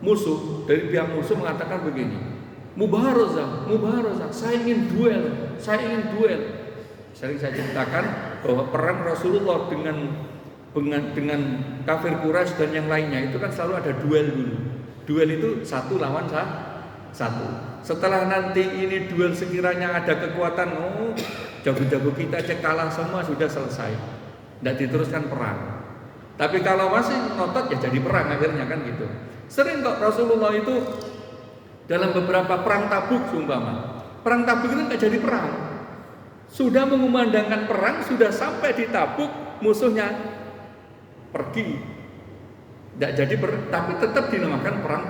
musuh dari pihak musuh, mengatakan begini, mubarazah, saya ingin duel. Sering saya ceritakan bahwa perang Rasulullah dengan kafir Quraisy dan yang lainnya itu kan selalu ada duel dulu. Duel itu satu lawan satu. Setelah nanti ini duel sekiranya ada kekuatan, jago-jago kita cek kalah semua, sudah selesai, tidak diteruskan perang. Tapi kalau masih ngotot ya jadi perang akhirnya, kan gitu. Sering kok Rasulullah itu dalam beberapa perang Tabuk seumpama. Perang Tabuk itu nggak jadi perang. Sudah mengumandangkan perang, sudah sampai di Tabuk, musuhnya pergi. Tidak jadi tapi tetap dinamakan perang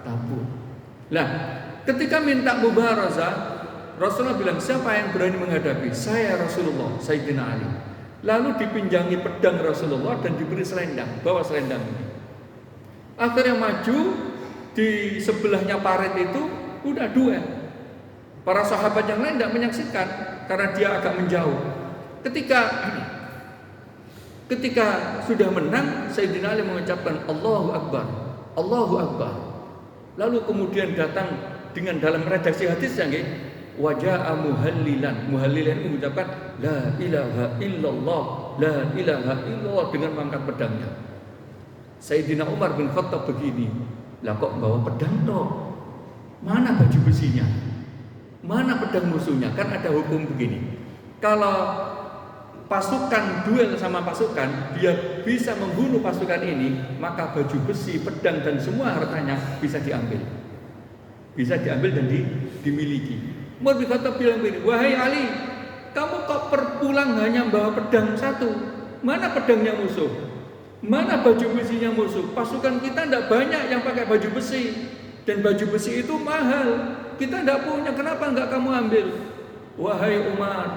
Tabuk. Nah, ketika minta mubarazah, Rasulullah bilang, siapa yang berani menghadapi? Saya Rasulullah, Sayyidina Ali. Lalu dipinjangi pedang Rasulullah dan diberi selendang, bawa selendang ini. Akhirnya maju, di sebelahnya parit itu udah duel. Para sahabat yang lain tidak menyaksikan karena dia agak menjauh. Ketika sudah menang, Sayyidina Ali mengucapkan Allahu Akbar, Allahu Akbar. Lalu kemudian datang dengan dalam redaksi hadisnya waja'a muhallilan. Muhallilan mengucapkan la ilaha illallah, la ilaha illallah dengan mengangkat pedangnya. Sayyidina Umar bin Khattab begini, lah kok bawa pedang toh? Mana baju besinya? Mana pedang musuhnya? Kan ada hukum begini. Kalau pasukan duel sama pasukan, dia bisa membunuh pasukan ini, maka baju besi, pedang dan semua hartanya bisa diambil. Bisa diambil dan dimiliki. Umar bin Khattab bilang begini, wahai Ali, kamu kok perpulang hanya bawa pedang satu? Mana pedangnya musuh? Mana baju besinya musuh? Pasukan kita tidak banyak yang pakai baju besi. Dan baju besi itu mahal. Kita tidak punya, kenapa enggak kamu ambil? Wahai Umar,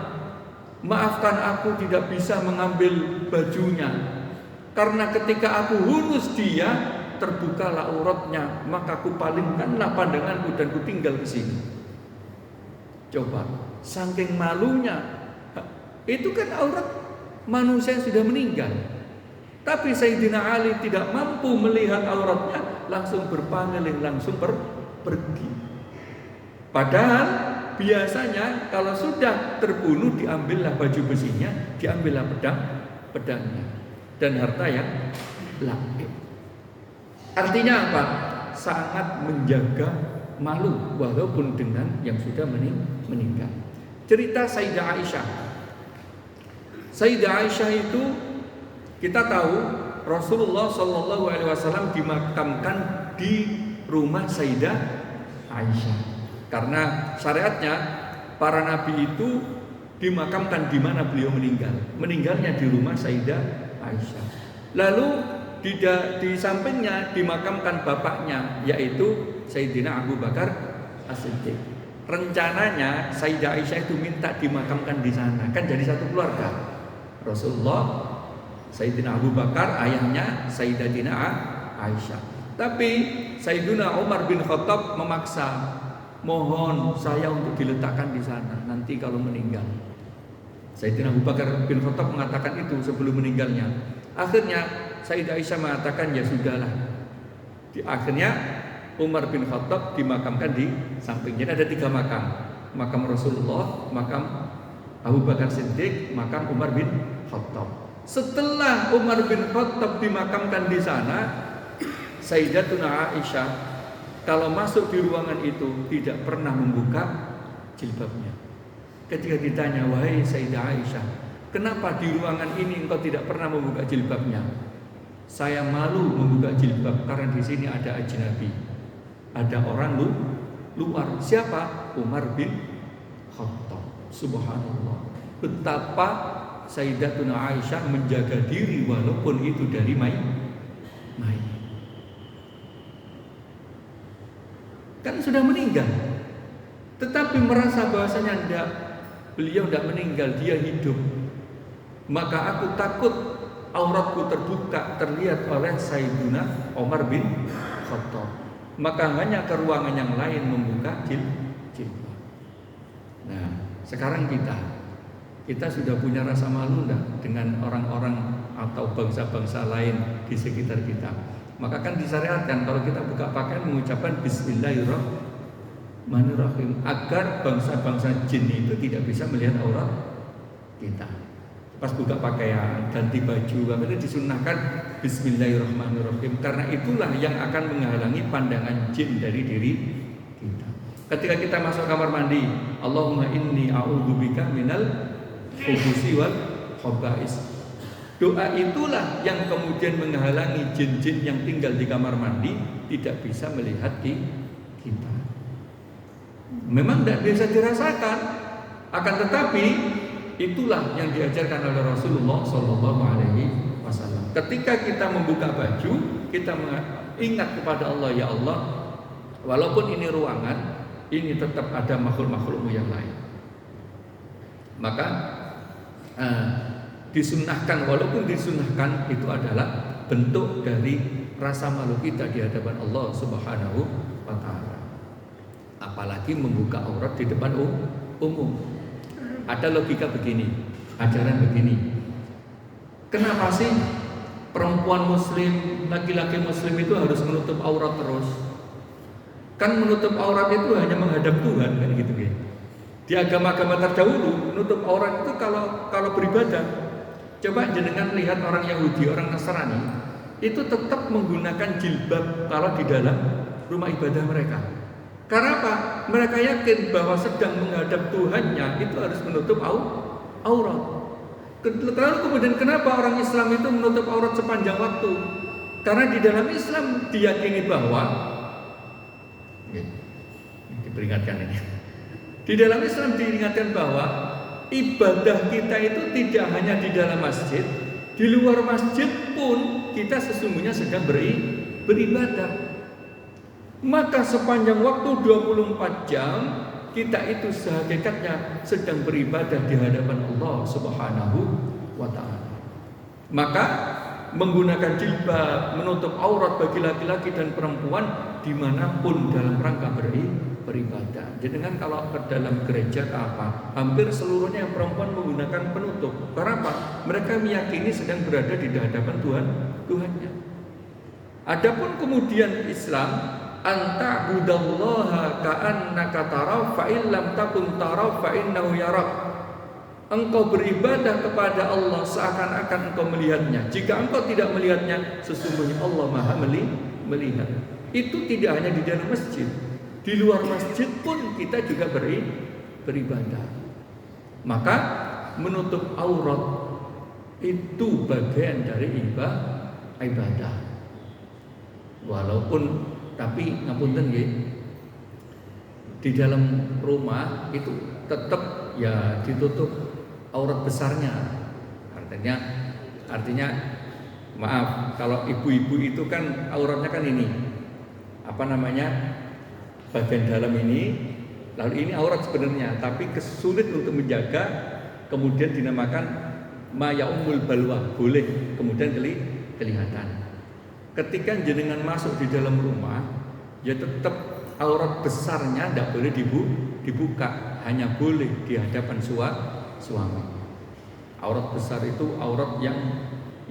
maafkan aku tidak bisa mengambil bajunya. Karena ketika aku hunus dia, terbukalah auratnya, maka aku palingkanlah pandanganku dan ku tinggal di sini. Coba, saking malunya, itu kan aurat manusia yang sudah meninggal. Tapi Sayyidina Ali tidak mampu melihat auratnya, langsung berpaling, langsung pergi. Padahal biasanya kalau sudah terbunuh diambillah baju besinya, diambillah pedangnya dan harta yang lain. Artinya apa? Sangat menjaga malu walaupun dengan yang sudah meninggal. Cerita Sayyidah Aisyah. Sayyidah Aisyah itu kita tahu Rasulullah SAW dimakamkan di rumah Sayyidah Aisyah. Karena syariatnya para nabi itu dimakamkan di mana beliau meninggal. Meninggalnya di rumah Sayyidah Aisyah. Lalu di sampingnya dimakamkan bapaknya, yaitu Sayyidina Abu Bakar As-Siddiq. Rencananya Sayyidah Aisyah itu minta dimakamkan di sana, kan jadi satu keluarga. Rasulullah, Sayyidina Abu Bakar, ayahnya Sayyidatina Aisyah. Tapi Sayyidina Umar bin Khattab memaksa, mohon saya untuk diletakkan di sana nanti kalau meninggal. Sayyidina Abu Bakar bin Khattab mengatakan itu sebelum meninggalnya. Akhirnya Sayyidah Aisyah mengatakan ya sudahlah. Akhirnya Umar bin Khattab dimakamkan di sampingnya. Ada 3 makam. Makam Rasulullah, makam Abu Bakar Siddiq, makam Umar bin Khattab. Setelah Umar bin Khattab dimakamkan di sana, Sayyidatuna Aisyah kalau masuk di ruangan itu tidak pernah membuka jilbabnya. Ketika ditanya, wahai Sayyidah Aisyah, kenapa di ruangan ini engkau tidak pernah membuka jilbabnya? Saya malu membuka jilbab karena di sini ada ajnabi, ada orang luar. Siapa? Umar bin Khattab. Subhanallah. Betapa Sayyidatuna Aisyah menjaga diri walaupun itu dari mayit. Kan sudah meninggal, tetapi merasa bahwasanya beliau tidak meninggal, dia hidup. Maka aku takut auratku terbuka, terlihat oleh Sayyidina Umar bin Khattab. Maka hanya ke ruangan yang lain membuka jilbab. Nah, sekarang kita sudah punya rasa malu enggak dengan orang-orang atau bangsa-bangsa lain di sekitar kita? Maka kan disyariatkan kalau kita buka pakaian mengucapkan Bismillahirrahmanirrahim agar bangsa-bangsa jin itu tidak bisa melihat aurat kita. Pas buka pakaian, ganti baju, itu disunnahkan Bismillahirrahmanirrahim karena itulah yang akan menghalangi pandangan jin dari diri kita. Ketika kita masuk kamar mandi, Allahumma inni a'udzubika minal khubusi wal khaba'is. Doa itulah yang kemudian menghalangi jin-jin yang tinggal di kamar mandi tidak bisa melihat kita. Memang tidak bisa dirasakan, akan tetapi itulah yang diajarkan oleh Rasulullah SAW. Ketika kita membuka baju, kita ingat kepada Allah, ya Allah, walaupun ini ruangan, ini tetap ada makhluk-makhlukmu yang lain. Maka disunnahkan, walaupun disunnahkan itu adalah bentuk dari rasa malu kita di hadapan Allah Subhanahu wa Ta'ala. apalagi membuka aurat di depan umum. Ada logika begini, ajaran begini. Kenapa sih perempuan muslim, laki-laki muslim itu harus menutup aurat terus? Kan menutup aurat itu hanya menghadap Tuhan kan gitu ya. Di agama-agama terdahulu menutup aurat itu kalau beribadah. Coba jenengan lihat orang Yahudi, orang Nasrani itu tetap menggunakan jilbab kalau di dalam rumah ibadah mereka. Karena apa? Mereka yakin bahwa sedang menghadap Tuhannya itu harus menutup aurat. Lalu kemudian kenapa orang Islam itu menutup aurat sepanjang waktu? Karena di dalam Islam diyakini bahwa diperingatkan ini. Di dalam Islam diingatkan bahwa ibadah kita itu tidak hanya di dalam masjid, di luar masjid pun kita sesungguhnya sedang beribadah. Maka sepanjang waktu 24 jam kita itu sehakikatnya sedang beribadah di hadapan Allah Subhanahu wa ta'ala. Maka menggunakan jilbab, menutup aurat bagi laki-laki dan perempuan dimanapun dalam rangka beribadah. Jangan kalau ke dalam gereja apa, hampir seluruhnya yang perempuan menggunakan penutup. Karena apa? Mereka meyakini sedang berada di hadapan Tuhannya. Adapun kemudian Islam, anta budallaha ka'annaka taraw fa illam takun taraw fa innahu yarak. Engkau beribadah kepada Allah seakan-akan engkau melihatnya. Jika engkau tidak melihatnya, sesungguhnya Allah Maha melihat. Itu tidak hanya di dalam masjid, di luar masjid pun kita juga beribadah. Maka menutup aurat itu bagian dari ibadah. Walaupun tapi ngapunten nggih, di dalam rumah itu tetap ya ditutup aurat besarnya. Artinya maaf, kalau ibu-ibu itu kan auratnya kan ini bagian dalam ini, lalu ini aurat sebenarnya, tapi kesulit untuk menjaga, kemudian dinamakan ma yaumul balwa, boleh kemudian kelihatan. Ketika jenengan masuk di dalam rumah, ya tetap aurat besarnya tidak boleh dibuka, hanya boleh di hadapan suami. Aurat besar itu aurat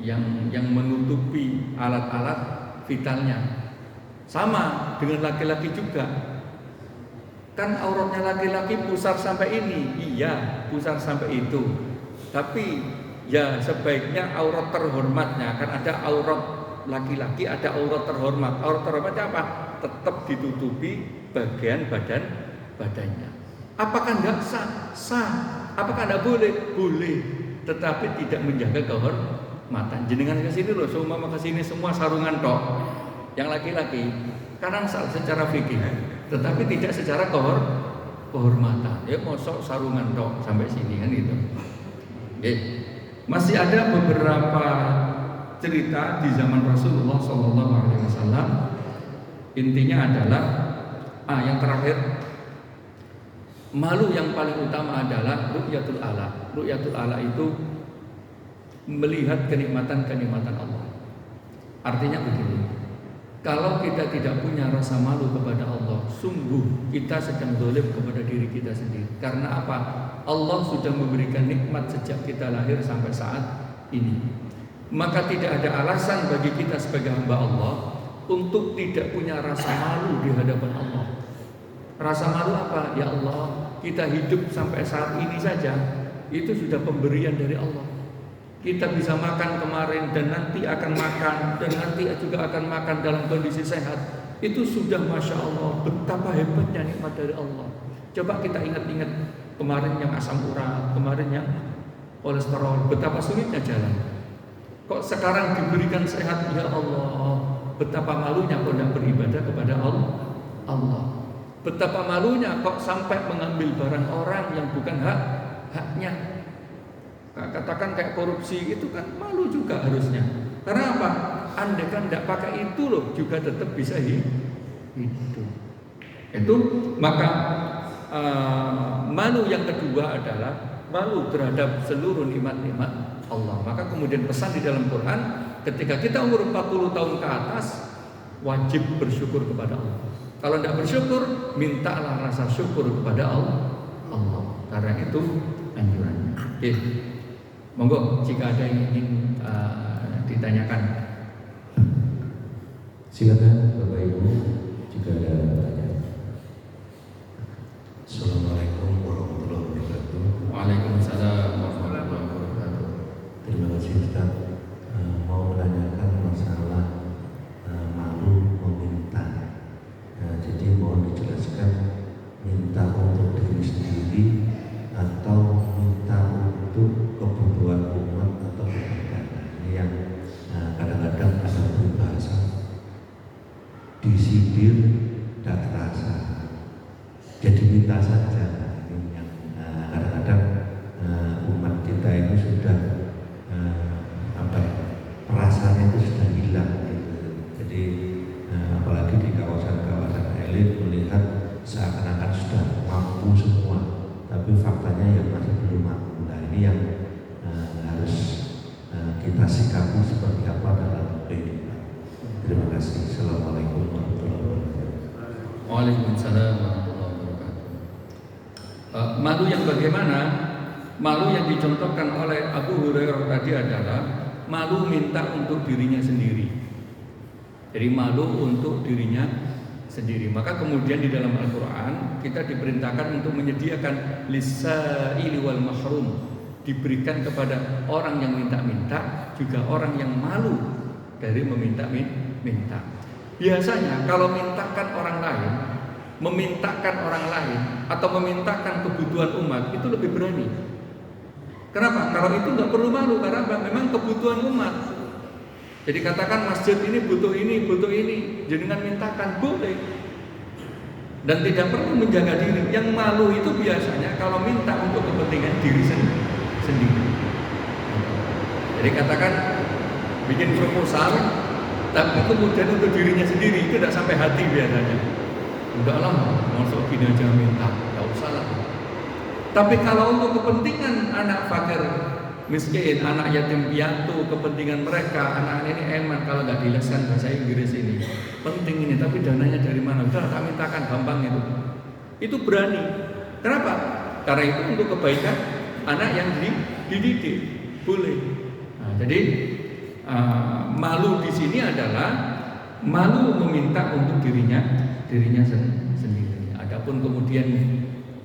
yang menutupi alat-alat vitalnya. Sama dengan laki-laki juga. Kan auratnya laki-laki pusar sampai ini, iya pusar sampai itu. Tapi ya sebaiknya aurat terhormatnya, kan ada aurat laki-laki, ada aurat terhormat. Aurat terhormatnya apa? Tetap ditutupi bagian badannya. Apakah tidak sah? Sah. Apakah tidak boleh? Boleh. Tetapi tidak menjaga kehormatan. Jenengan ke sini loh, semua ke sini semua sarungan tok. Yang laki-laki kadang secara fikih, tetapi tidak secara kehormatan. Ya mosok sarungan tok sampai sini kan gitu. Oke. Masih ada beberapa cerita di zaman Rasulullah SAW. Intinya adalah yang terakhir, malu yang paling utama adalah ru'yatul ala. Ru'yatul ala itu melihat kenikmatan-kenikmatan Allah. Artinya begini, kalau kita tidak punya rasa malu kepada Allah, sungguh kita sedang zalim kepada diri kita sendiri. Karena apa? Allah sudah memberikan nikmat sejak kita lahir sampai saat ini. Maka tidak ada alasan bagi kita sebagai hamba Allah untuk tidak punya rasa malu di hadapan Allah. Rasa malu apa? Ya Allah, kita hidup sampai saat ini saja, itu sudah pemberian dari Allah. Kita bisa makan kemarin dan nanti akan makan, dan nanti juga akan makan dalam kondisi sehat. Itu sudah Masya Allah, betapa hebatnya nikmat dari Allah. Coba kita ingat-ingat kemarin yang asam urat, kemarin yang kolesterol, betapa sulitnya jalan. Kok sekarang diberikan sehat, ya Allah, betapa malunya kok tidak beribadah kepada Allah. Betapa malunya kok sampai mengambil barang orang yang bukan haknya. Katakan kayak korupsi itu kan malu juga harusnya. Karena apa? Andai kan tidak pakai itu loh, juga tetap bisa hidup. Itu maka malu yang kedua adalah malu terhadap seluruh nikmat-nikmat Allah. Maka kemudian pesan di dalam Quran, ketika kita umur 40 tahun ke atas, wajib bersyukur kepada Allah. Kalau tidak bersyukur, mintalah rasa syukur kepada Allah. Karena itu anjurannya. Oke. Monggo jika ada yang ingin ditanyakan. Silakan Bapak Ibu jika ada pertanyaan. Assalamualaikum warahmatullahi wabarakatuh. Waalaikumsalam warahmatullahi wabarakatuh. Terima kasih Ustaz. Mau menanyakan masalah malu meminta. Jadi mohon dijelaskan, minta untuk diri sendiri atau minta untuk kebutuhan umat atau kebaikan. Ini yang kadang-kadang ada berbahasa disindir tidak terasa. Jadi minta saja. Ini yang kadang-kadang umat kita ini sudah perasaannya itu sudah hilang. Jadi apalagi di kawasan-kawasan elit melihat seakan-akan sudah mampu semua, tapi faktanya yang masih belum mampu. Nah ini yang harus kita sikapi seperti apa dalam kehidupan. Terima kasih. Assalamualaikum warahmatullahi wabarakatuh. Waalaikumsalam warahmatullahi wabarakatuh. Malu yang bagaimana? Malu yang dicontohkan oleh Abu Hurairah tadi adalah malu minta untuk dirinya sendiri. Jadi malu untuk dirinya sendiri. Maka kemudian di dalam Al-Quran kita diperintahkan untuk menyediakan lisaili wal mahrum, diberikan kepada orang yang minta-minta, juga orang yang malu dari meminta. Biasanya kalau memintakan orang lain atau memintakan kebutuhan umat itu lebih berani. Kenapa? Kalau itu nggak perlu malu, karena memang kebutuhan umat. Jadi katakan masjid ini butuh ini, jangan mintakan, boleh. Dan tidak perlu menjaga diri. Yang malu itu biasanya kalau minta untuk kepentingan diri sendiri. Jadi katakan bikin proposal, tapi kemudian untuk dirinya sendiri itu tidak sampai hati biasanya. Udahlah, masuk gini aja minta, tidak usah lah. Tapi kalau untuk kepentingan anak fakir miskin, anak yatim piatu, kepentingan mereka, anak ini eman, kalau nggak dileskan bahasa Inggris ini penting ini, tapi dananya dari mana? Udah tak mintakan, gampang itu berani. Kenapa? Karena itu untuk kebaikan anak yang dididik, boleh. Nah, jadi malu di sini adalah malu meminta untuk dirinya sendiri. Adapun kemudian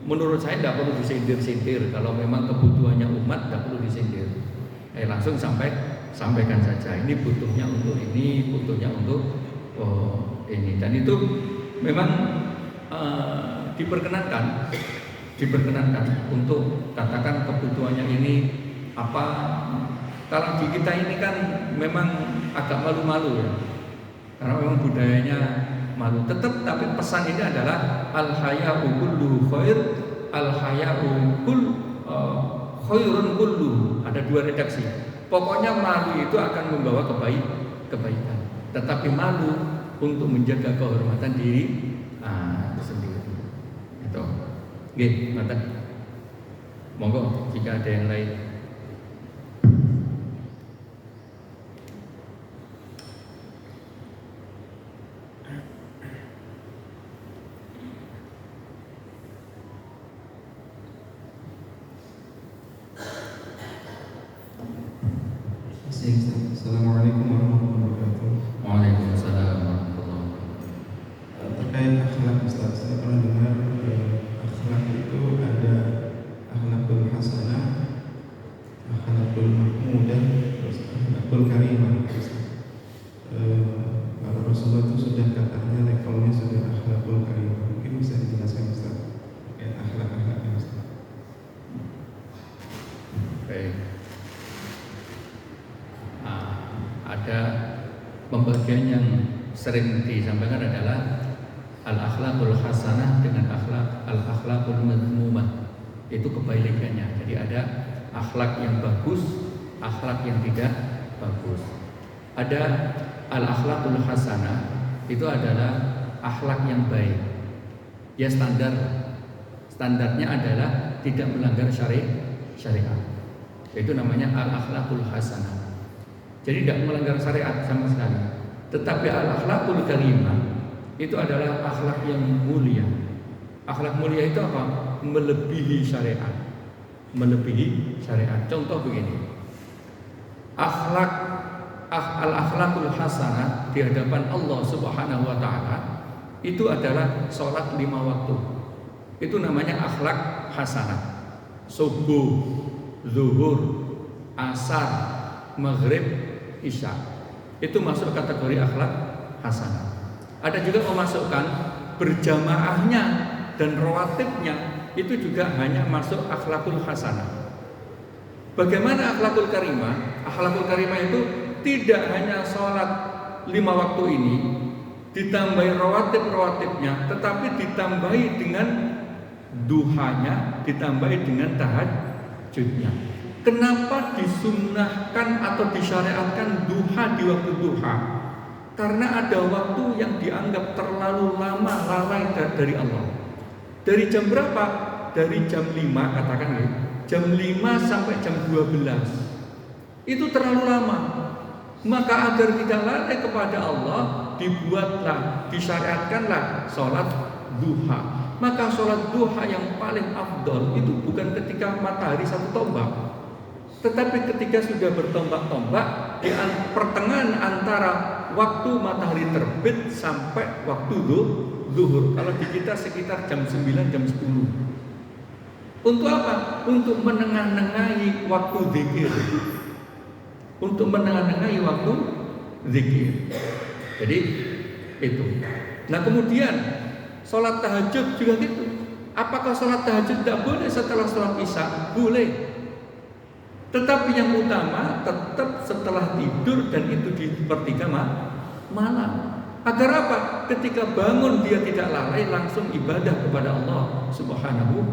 menurut saya tidak perlu disindir-sindir. Kalau memang kebutuhannya umat tidak perlu disindir. Langsung sampaikan saja. Ini butuhnya untuk ini, butuhnya untuk ini. Dan itu memang diperkenankan untuk katakan kebutuhannya ini apa. Kalau di kita ini kan memang agak malu-malu ya. Karena memang budayanya malu. Tapi pesan ini adalah al-haya'u kulluhu khair, al-haya'u khairun kulluhu. Ada dua redaksi. Pokoknya malu itu akan membawa kebaikan. Tetapi malu untuk menjaga kehormatan diri sendiri. Itu. Nggih, ngoten. Monggo jika ada yang lain. Assalamualaikum warahmatullahi wabarakatuh. Waalaikumsalam warahmatullahi wabarakatuh. Terkait akhlak Ustaz, saya pernah dengar akhlak itu ada akhlakul hasanah, akhlakul mahmudah, terus akhlakul karimah. Kalau Rasulullah itu sudah katanya levelnya sudah akhlakul karimah. Mungkin bisa dijelaskan Ustaz terkait akhlak-akhlaknya Ustaz. Baik. Ada pembagian yang sering disampaikan adalah al-akhlaqul hasanah dengan al-akhlaqul madhmumah. Itu kebalikannya. Jadi ada akhlak yang bagus, akhlak yang tidak bagus. Ada al-akhlaqul hasanah, itu adalah akhlak yang baik. Ya standarnya adalah tidak melanggar syariat. Itu namanya al-akhlaqul hasanah. Jadi tidak melanggar syariat sama sekali. Tetapi al-akhlaqul karimah itu adalah akhlak yang mulia. Akhlak mulia itu apa? Melebihi syariat. Melebihi syariat. Contoh begini. Al-akhlakul hasanah di hadapan Allah Subhanahu wa taala itu adalah sholat 5 waktu. Itu namanya akhlak hasanah. Subuh, zuhur, asar, maghrib, isya. Itu masuk kategori akhlak hasanah. Ada juga memasukkan berjamaahnya dan rawatibnya itu juga hanya masuk akhlakul hasanah. Bagaimana akhlakul karimah? Akhlakul karimah itu tidak hanya sholat 5 waktu ini ditambahi rawatib-rawatibnya, tetapi ditambahi dengan duhanya, ditambahi dengan tahajudnya. Kenapa disunnahkan atau disyariatkan duha di waktu duha? Karena ada waktu yang dianggap terlalu lama lalai dari Allah. Dari jam berapa? Dari jam 5 katakan ya. Jam 5 sampai jam 12. Itu terlalu lama. Maka agar tidak lalai kepada Allah, dibuatlah, disyariatkanlah sholat duha. Maka sholat duha yang paling afdol itu bukan ketika matahari satu tombak, tetapi ketika sudah bertombak-tombak di pertengahan antara waktu matahari terbit sampai waktu zuhur. Kalau di kita sekitar jam 9, jam 10. Untuk apa? Untuk menengah-nengahi waktu zikir. Untuk menengah-nengahi waktu zikir. Jadi itu. Nah kemudian sholat tahajud juga gitu. Apakah sholat tahajud tidak boleh setelah sholat isya? Boleh. Tetapi yang utama tetap setelah tidur, dan itu di sepertiga malam. Agar apa? Ketika bangun dia tidak lalai, langsung ibadah kepada Allah Subhanahu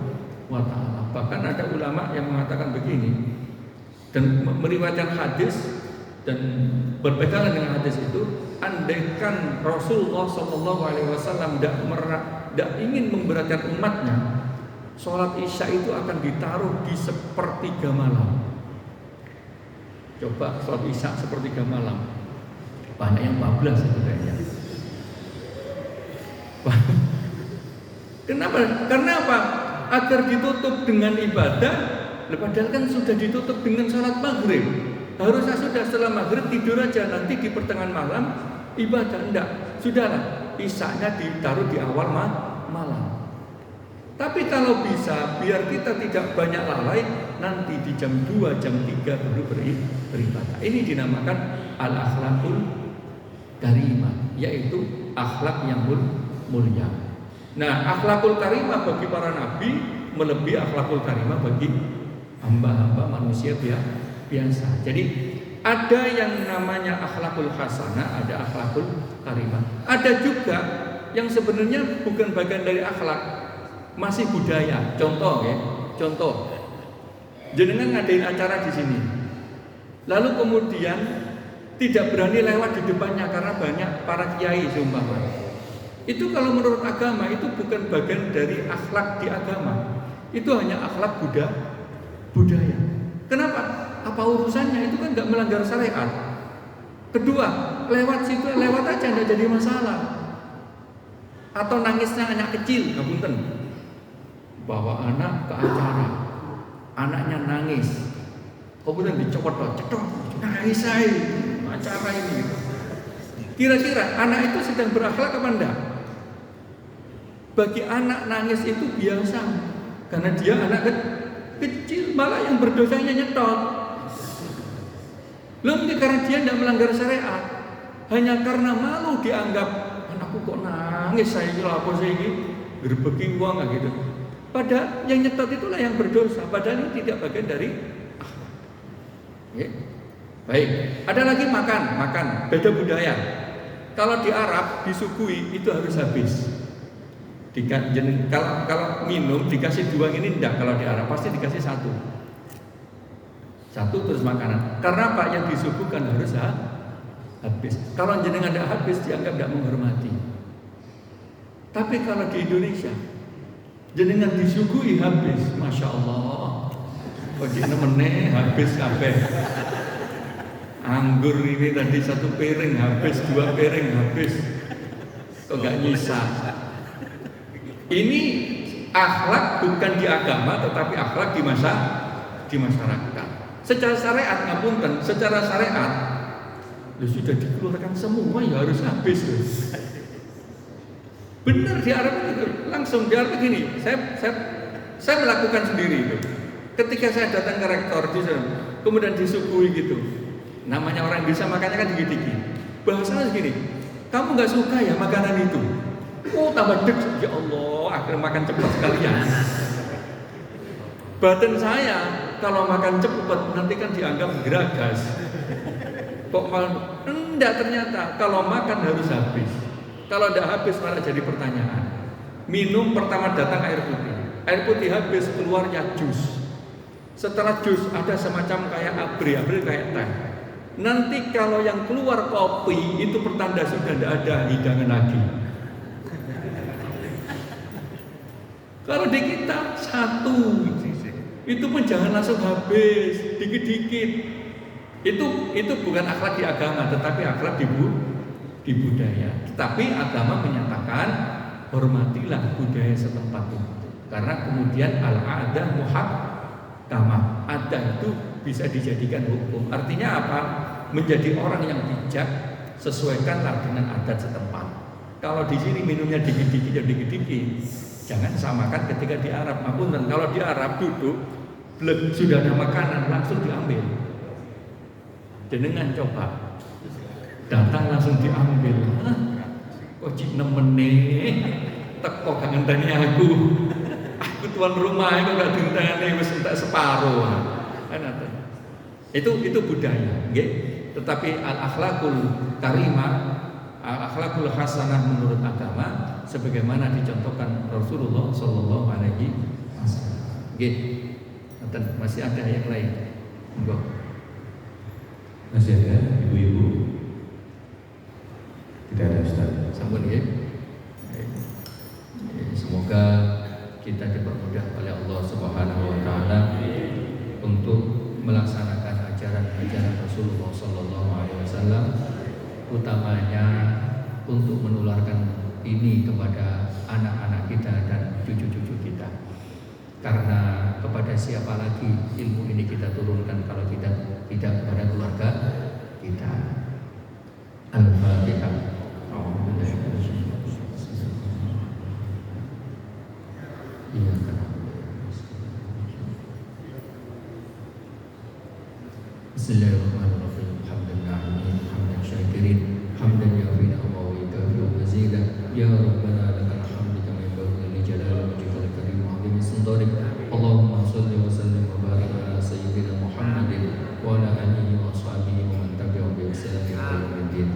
wa ta'ala. Bahkan ada ulama yang mengatakan begini, dan meriwayatkan hadis dan berpegangan dengan hadis itu, andaikan Rasulullah SAW tidak ingin memberatkan umatnya, sholat isya itu akan ditaruh di sepertiga malam. Coba sholat isya sepertiga malam, banyak yang bablas itu kayaknya. Kenapa? Karena apa? Agar ditutup dengan ibadah. Padahal kan sudah ditutup dengan sholat maghrib. Harusnya sudah setelah maghrib tidur aja, nanti di pertengahan malam ibadah. Enggak, sudahlah, isyanya ditaruh di awal malam. Tapi kalau bisa, biar kita tidak banyak lalai, nanti di jam 2, jam 3 baru beribadah. Ini dinamakan al-akhlakul karimah, yaitu akhlak yang mulia. Nah, akhlakul karimah bagi para nabi melebihi akhlakul karimah bagi hamba-hamba manusia biasa. Jadi ada yang namanya akhlakul hasanah, ada akhlakul karimah. Ada juga yang sebenarnya bukan bagian dari akhlak, masih budaya. Contoh ya, contoh. Jenengan ngadain acara di sini, lalu kemudian tidak berani lewat di depannya karena banyak para kiai seumpama. Itu kalau menurut agama itu bukan bagian dari akhlak di agama. Itu hanya akhlak budaya. Kenapa? Apa urusannya? Itu kan nggak melanggar syariat. Kedua, lewat situ lewat aja, nggak jadi masalah. Atau nangisnya anak kecil, ngapunten, bawa anak ke acara, anaknya nangis, kemudian dicopot, cetok, nangis saya acara ini. Kira-kira anak itu sedang berakhlak apa enggak? Bagi anak nangis itu biasa, karena dia anak kecil, malah yang berdosanya nyetot. Lalu karena dia tidak melanggar syariat, hanya karena malu dianggap anakku kok nangis, saya lapor saya ini berbagi uang gitu. Padahal yang nyetot itulah yang berdosa. Padahal ini tidak bagian dari akhlak. Okay. Baik, ada lagi makan, beda budaya. Kalau di Arab disuguhi itu harus habis. Kalau minum dikasih 2 ini enggak, kalau di Arab pasti dikasih 1 terus makanan. Karena apa? Yang disuguhkan harus habis. Kalau jenengan tidak habis dianggap tidak menghormati. Tapi kalau di Indonesia jenengan disuguhi habis, masya Allah, kok meneh habis kabeh. Anggur ini tadi 1 piring habis, 2 piring habis. Kok nggak nyisa? Ini akhlak bukan di agama, tetapi akhlak di masyarakat. Secara syariat, ngapunten, secara syariat, sudah dikeluarkan semua ya harus habis. Benar di Arab itu, langsung di Arab begini. Saya melakukan sendiri itu. Ketika saya datang ke rektor di sana, kemudian disuguhi gitu. Namanya orang bisa makannya kan dikit-dikit. Bahasanya segini, kamu nggak suka ya makanan itu? Oh tambah deg, ya Allah, akhirnya makan cepat sekalian. Badan saya kalau makan cepat nanti kan dianggap geragas. Kok malah enggak, ternyata kalau makan harus habis. Kalau tidak habis malah jadi pertanyaan. Minum pertama datang air putih. Air putih habis keluarnya jus. Setelah jus ada semacam kayak abri kayak teh. Nanti kalau yang keluar kopi itu pertanda sudah tidak ada hidangan lagi. Kalau di kita satu, itu pun jangan langsung habis, dikit-dikit. Itu bukan akhlak di agama, tetapi akhlak di budaya. Tetapi agama menyatakan hormatilah budaya setempat itu. Karena kemudian al-adah muhakkamah. Adah itu bisa dijadikan hukum. Artinya apa? Menjadi orang yang bijak, sesuaikanlah dengan adat setempat. Kalau di sini minumnya dikit-dikit, jangan samakan ketika di Arab. Ngapunten, kalau di Arab duduk, sudah ada makanan langsung diambil. Jenengan coba, datang langsung diambil. Kok cik nemene, teko gak ngenteni aku. Aku tuan rumah itu gak dinteni wis entek separuh. Kan ada. Itu budaya, nggih. Tetapi al-akhlakul karimah, al-akhlakul hasanah menurut agama sebagaimana dicontohkan Rasulullah sallallahu alaihi wasallam. Nggih. Masih ada yang lain? Monggo. Masih ada ibu-ibu? Tidak ada, Ustaz. Sampun nggih. Semoga kita dipermudah oleh Allah Subhanahu wa taala untuk melaksanakan ajaran-ajaran Rasulullah sallallahu alaihi wasallam, utamanya untuk menularkan ini kepada anak-anak kita dan cucu-cucu kita. Karena kepada siapa lagi ilmu ini kita turunkan kalau tidak kepada keluarga kita. Al-Fatihah. Bismillahirrahmanirrahim. Alhamdulillahirabbil hamdan syakirin, hamdan yafina wa yukafi wa mazidah. Ya Rabbana lakal hamdu kama yanbaghi li jalali wajhikal karim wa 'azimi sultanik. Allahumma shalli wa sallim wa barik ala sayyidina Muhammadin wa ala alihi wa sahbihi wa man tabi'ahum bi ihsan ila yaumiddin.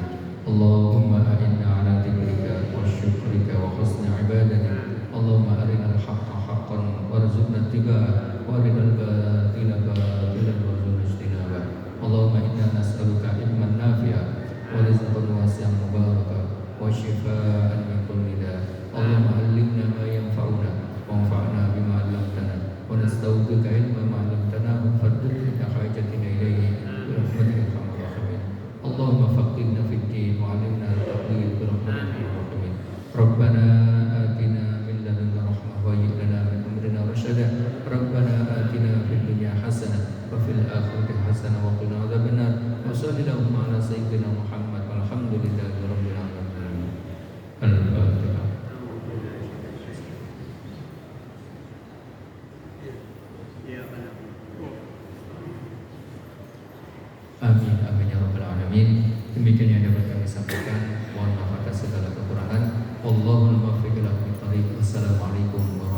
Allahumma a'inna ala dzikrika wa syukrika wa husni ibadatik. Allahumma arinal haqqa haqqan warzuqna ittiba'ah wa arinal batila batilan warzuqna ijtinabah. Allahumma inna nas'aluka ilman nafi'an wa rizqan wasi'an mubarakan wa shifaa'an min kulli da'. Allahumma 'allimna ma yanfa'una wanfa'na bima 'allamtana wa nasta'udzika ilman ma 'allamtana fadhkurna hajatina ilayhi bi rahmatika ya arhamar rahimin. Allahumma faqihna fid din wa 'allimna at-ta'wil bi rahmatika ya arhamar rahimin. Rabbana atina min ladunka rahmah wa hayyi lana min amrina rashada. Rabbana atina fid dunya hasanah wa fil akhirati hasanah wa qina adzabannar. Wa sallallahu ala sayyidina Muhammad walhamdulillahi rabbil alamin. Al-Fatihah. Amin amin ya rabbal alamin. Demikian yang dapat kami sampaikan. Mohon maaf atas segala kekurangan. Wallahul muwaffiq ila aqwamit thoriq. Wassalamualaikum warahmatullahi wabarakatuh.